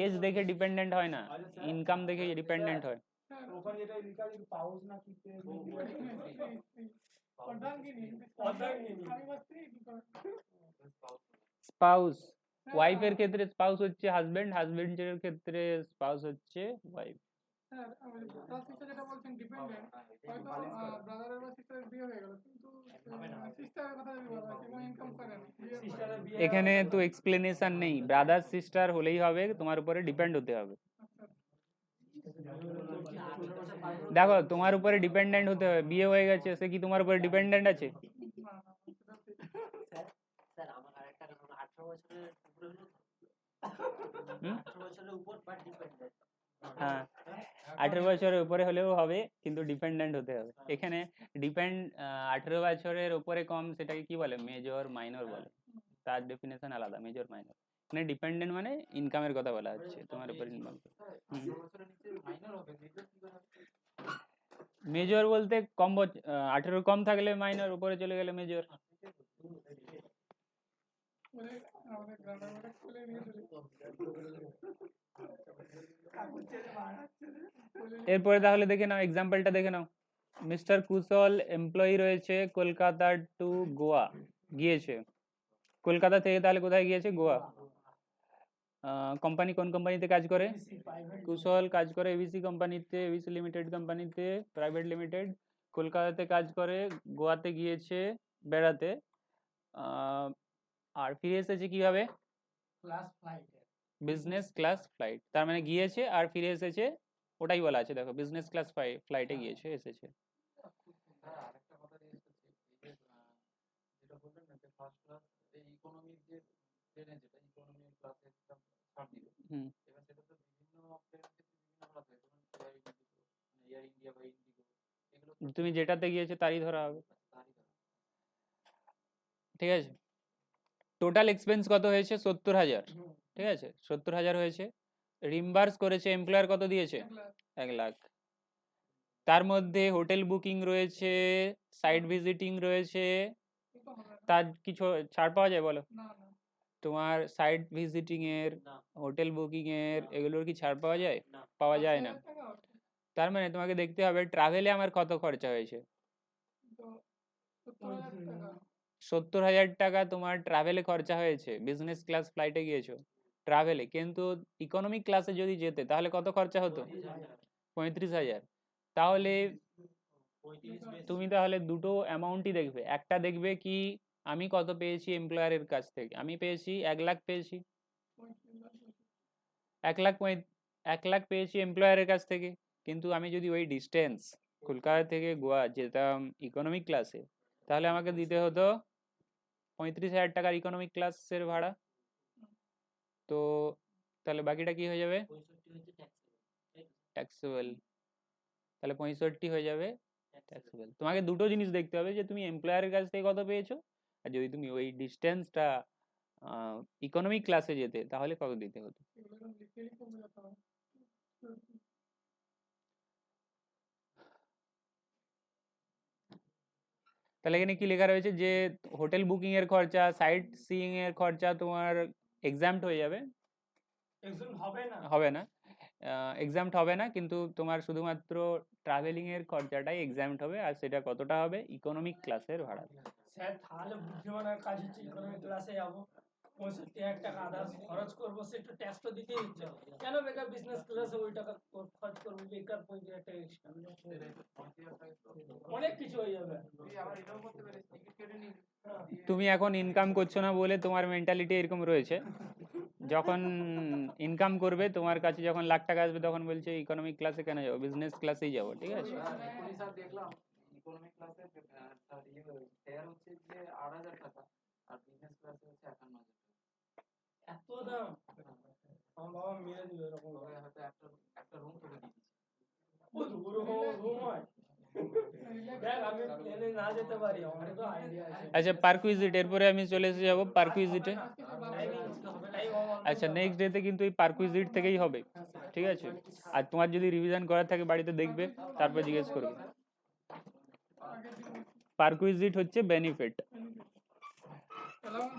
এজ দেখে ডিপেন্ডেন্ট হয় না, ইনকাম দেখে ডিপেন্ডেন্ট হয়। ওখানে যেটা লেখা আছে পাউস না কি স্পাউস, ওয়াইফের ক্ষেত্রে স্পাউস হচ্ছে হাজবেন্ড, হাজবেন্ডের ক্ষেত্রে স্পাউস হচ্ছে ওয়াইফ। হ্যাঁ, ব্রাদার সিস্টার যেটা বলছেন ডিপেন্ডেন্ট, হয়তো ব্রাদারের বা সিস্টারের বিয়ে হয়ে গেল কিন্তু সিস্টারের কথা যদি বলা হয় কোনো ইনকাম করে না, এখানে তো এক্সপ্লেনেশন নেই, ব্রাদার সিস্টার হলেই হবে, তোমার উপরে ডিপেন্ড হতে হবে। দেখো তোমার উপরে ডিপেন্ডেন্ট হতে হবে, বিয়ে হয়ে গেছে, সে কি তোমার উপরে ডিপেন্ডেন্ট আছে? স্যার আমার আরেকটা কথা, 18 বছরের উপরে হলো, হুম? 18 বছরের উপর বা ডিপেন্ডেন্ট। হ্যাঁ 18 বছরের উপরে হলেও হবে কিন্তু ডিপেন্ডেন্ট হতে হবে। এখানে 18 বছরের উপরে কম সেটাকে কি বলে? মেজর মাইনর বলে, তার ডেফিনেশন আলাদা, মেজর মাইনর। এখানে ডিপেন্ডেন্ট মানে ইনকামের কথা বলা হচ্ছে, তোমার উপর ইনকাম। মেজর বলতে কম 18 কম থাকলে মাইনর, উপরে চলে গেলে মেজর। আমাদের গ্রামের বাড়ি খুলে নিয়ে চলে এরপরে তাহলে দেখে নাও, এক্সাম্পলটা দেখে নাও। মিস্টার কুশল এমপ্লয়ি রয়েছে, কলকাতা টু গোয়া গিয়েছে। কলকাতা থেকে তাহলে কোথায় গিয়েছে? গোয়া। কোম্পানি কোন কোম্পানিতে কাজ করে? কুশল কাজ করে এবিসি কোম্পানিতে, এবিসি লিমিটেড কোম্পানিতে, প্রাইভেট লিমিটেড। কলকাতাতে কাজ করে, গোয়াতে গিয়েছে বেড়াতে, আর ফিরে এসেছে কিভাবে? ক্লাস ফ্লাইটে। Business class flight. তার মানে গিয়েছে আর ফিরে এসেছে, ওটাই বলা আছে, দেখো বিজনেস ক্লাস ফ্লাইটে গিয়েছে, এসেছে। আরেকটা কথা যেটা বললেন না যে ফার্স্ট ক্লাস ইকোনমি যে ট্রেনে যেটা ইকোনমি ক্লাসে ছাড় দিবে, এবার সেটা তো বিভিন্ন ট্রেনের ক্ষেত্রে বিভিন্ন ভাড়া থাকে, যেমন এয়ার ইন্ডিয়া বা ইন্ডিগো, এগুলো তুমি যেটাতে গিয়েছো তারই ধরা হবে, ঠিক আছে। টোটাল এক্সপেন্স কত হয়েছে? 70,000, ঠিক আছে, 70,000 হয়েছে। রিম্বার্স করেছে এমপ্লয়ার কত দিয়েছে? 1 লাখ। তার মধ্যে হোটেল বুকিং রয়েছে, সাইট ভিজিটিং রয়েছে, তার কিছু ছাড় পাওয়া যায় বলো? না না তোমার সাইট ভিজিটিং এর, হোটেল বুকিং এর, এগুলোর কি ছাড় পাওয়া যায়? না। পাওয়া যায় না। তার মানে তোমাকে দেখতে হবে ট্রাভেলে আমার কত খরচা হয়েছে। তো 70,000 টাকা 70,000 টাকা তোমার ট্রাভেলে খরচা হয়েছে, বিজনেস ক্লাস ফ্লাইটে গিয়েছো ট্রাভেলে, কিন্তু ইকোনমিক ক্লাসে যদি যেতে তাহলে কত খরচা হতো? 35,000। তাহলে তুমি তাহলে দুটো অ্যামাউন্টই দেখবে, একটা দেখবে কি আমি কত পেয়েছি এমপ্লয়ারের কাছ থেকে, আমি পেয়েছি 1 লাখ পেয়েছি, 1 লাখ পেয়েছি এমপ্লয়ারের কাছ থেকে, কিন্তু আমি যদি ওই ডিস্টেন্স কলকাতা থেকে গোয়া যেতাম ইকোনমিক ক্লাসে, তাহলে আমাকে দিতে হতো 35,000 টাকার ইকোনমিক ক্লাসের ভাড়া। তো তাহলে বাকিটা কি হয়ে যাবে? ট্যাক্সেবল। তাহলে 65 হয়ে যাবে ট্যাক্সেবল। তোমাকে দুটো জিনিস দেখতে হবে, যে তুমি এমপ্লয়ারের কাছ থেকে কত পেয়েছো, আর যদি তুমি ওই ডিস্টেন্সটা ইকোনমিক ক্লাসে যেতে তাহলে কত দিতে হতো। এগুলো লিখেই কমে যেতে হবে। তাহলে এখানে কি লেখা রয়েছে যে হোটেল বুকিং এর খরচা, সাইট সিইং এর খরচা তোমার এক্সাম্পট হয়ে যাবে, এক্সাম হবে না হবে না, এক্সামড হবে না, কিন্তু তোমার শুধুমাত্র ট্রাভেলিং এর খরচাটাই এক্সামড হবে। আর সেটা কতটা হবে? ইকোনমিক ক্লাসের ভাড়া। স্যার তাহলে বুদ্ধিমানের কাজ হচ্ছে ইকোনমিক ক্লাসে যাবো, 65,000 টাকা আদার্স খরচ করবো, সে একটু ট্যাক্স তো দিতেই হচ্ছে, কেন বেকার বিজনেস ক্লাসে ওই টাকা খরচ করবো বেকার 35,000 টাকা extra? অনেক কিছু হয়ে যাবে। আবার এটাও করতে পারিস, টিকিট কেটে নিবি। তুমি এখন ইনকাম করছো না বলে তোমার মেন্টালিটি এরকম রয়েছে। যখন ইনকাম করবে, তোমার কাছে যখন লাখ টাকা আসবে, তখন বলছে ইকোনমিক ক্লাসে কেন যাবো, বিজনেস ক্লাসেই যাবো। ঠিক আছে? এখনই স্যার দেখলাম ইকোনমিক ক্লাসে ফেয়ার হচ্ছে যে 8,000 টাকা, আর বিজনেস ক্লাসে হচ্ছে 51,000 টাকা। এত দাম, আমার বাবা মেরে দিল এরকম তবে হয়তো একটা রুম তোকে দিয়ে দিচ্ছে। ও রুম হয়। দেখ আমি প্লেনে না যেতে পারি, আমার তো আইডিয়া আছে। আচ্ছা, পার্কুইজিট, এরপরে আমি চলে এসে যাবো পার্কুইজিটে। আচ্ছা, নেক্সট ডেতে কিন্তু এই পার্কুইজিট থেকেই হবে। ঠিক আছে? আর তোমার যদি রিভিশন করার থাকে বাড়িতে দেখবে, তারপর জিজ্ঞেস করবে। পার্কুইজিট হচ্ছে বেনিফিট। অ্যালাউন্স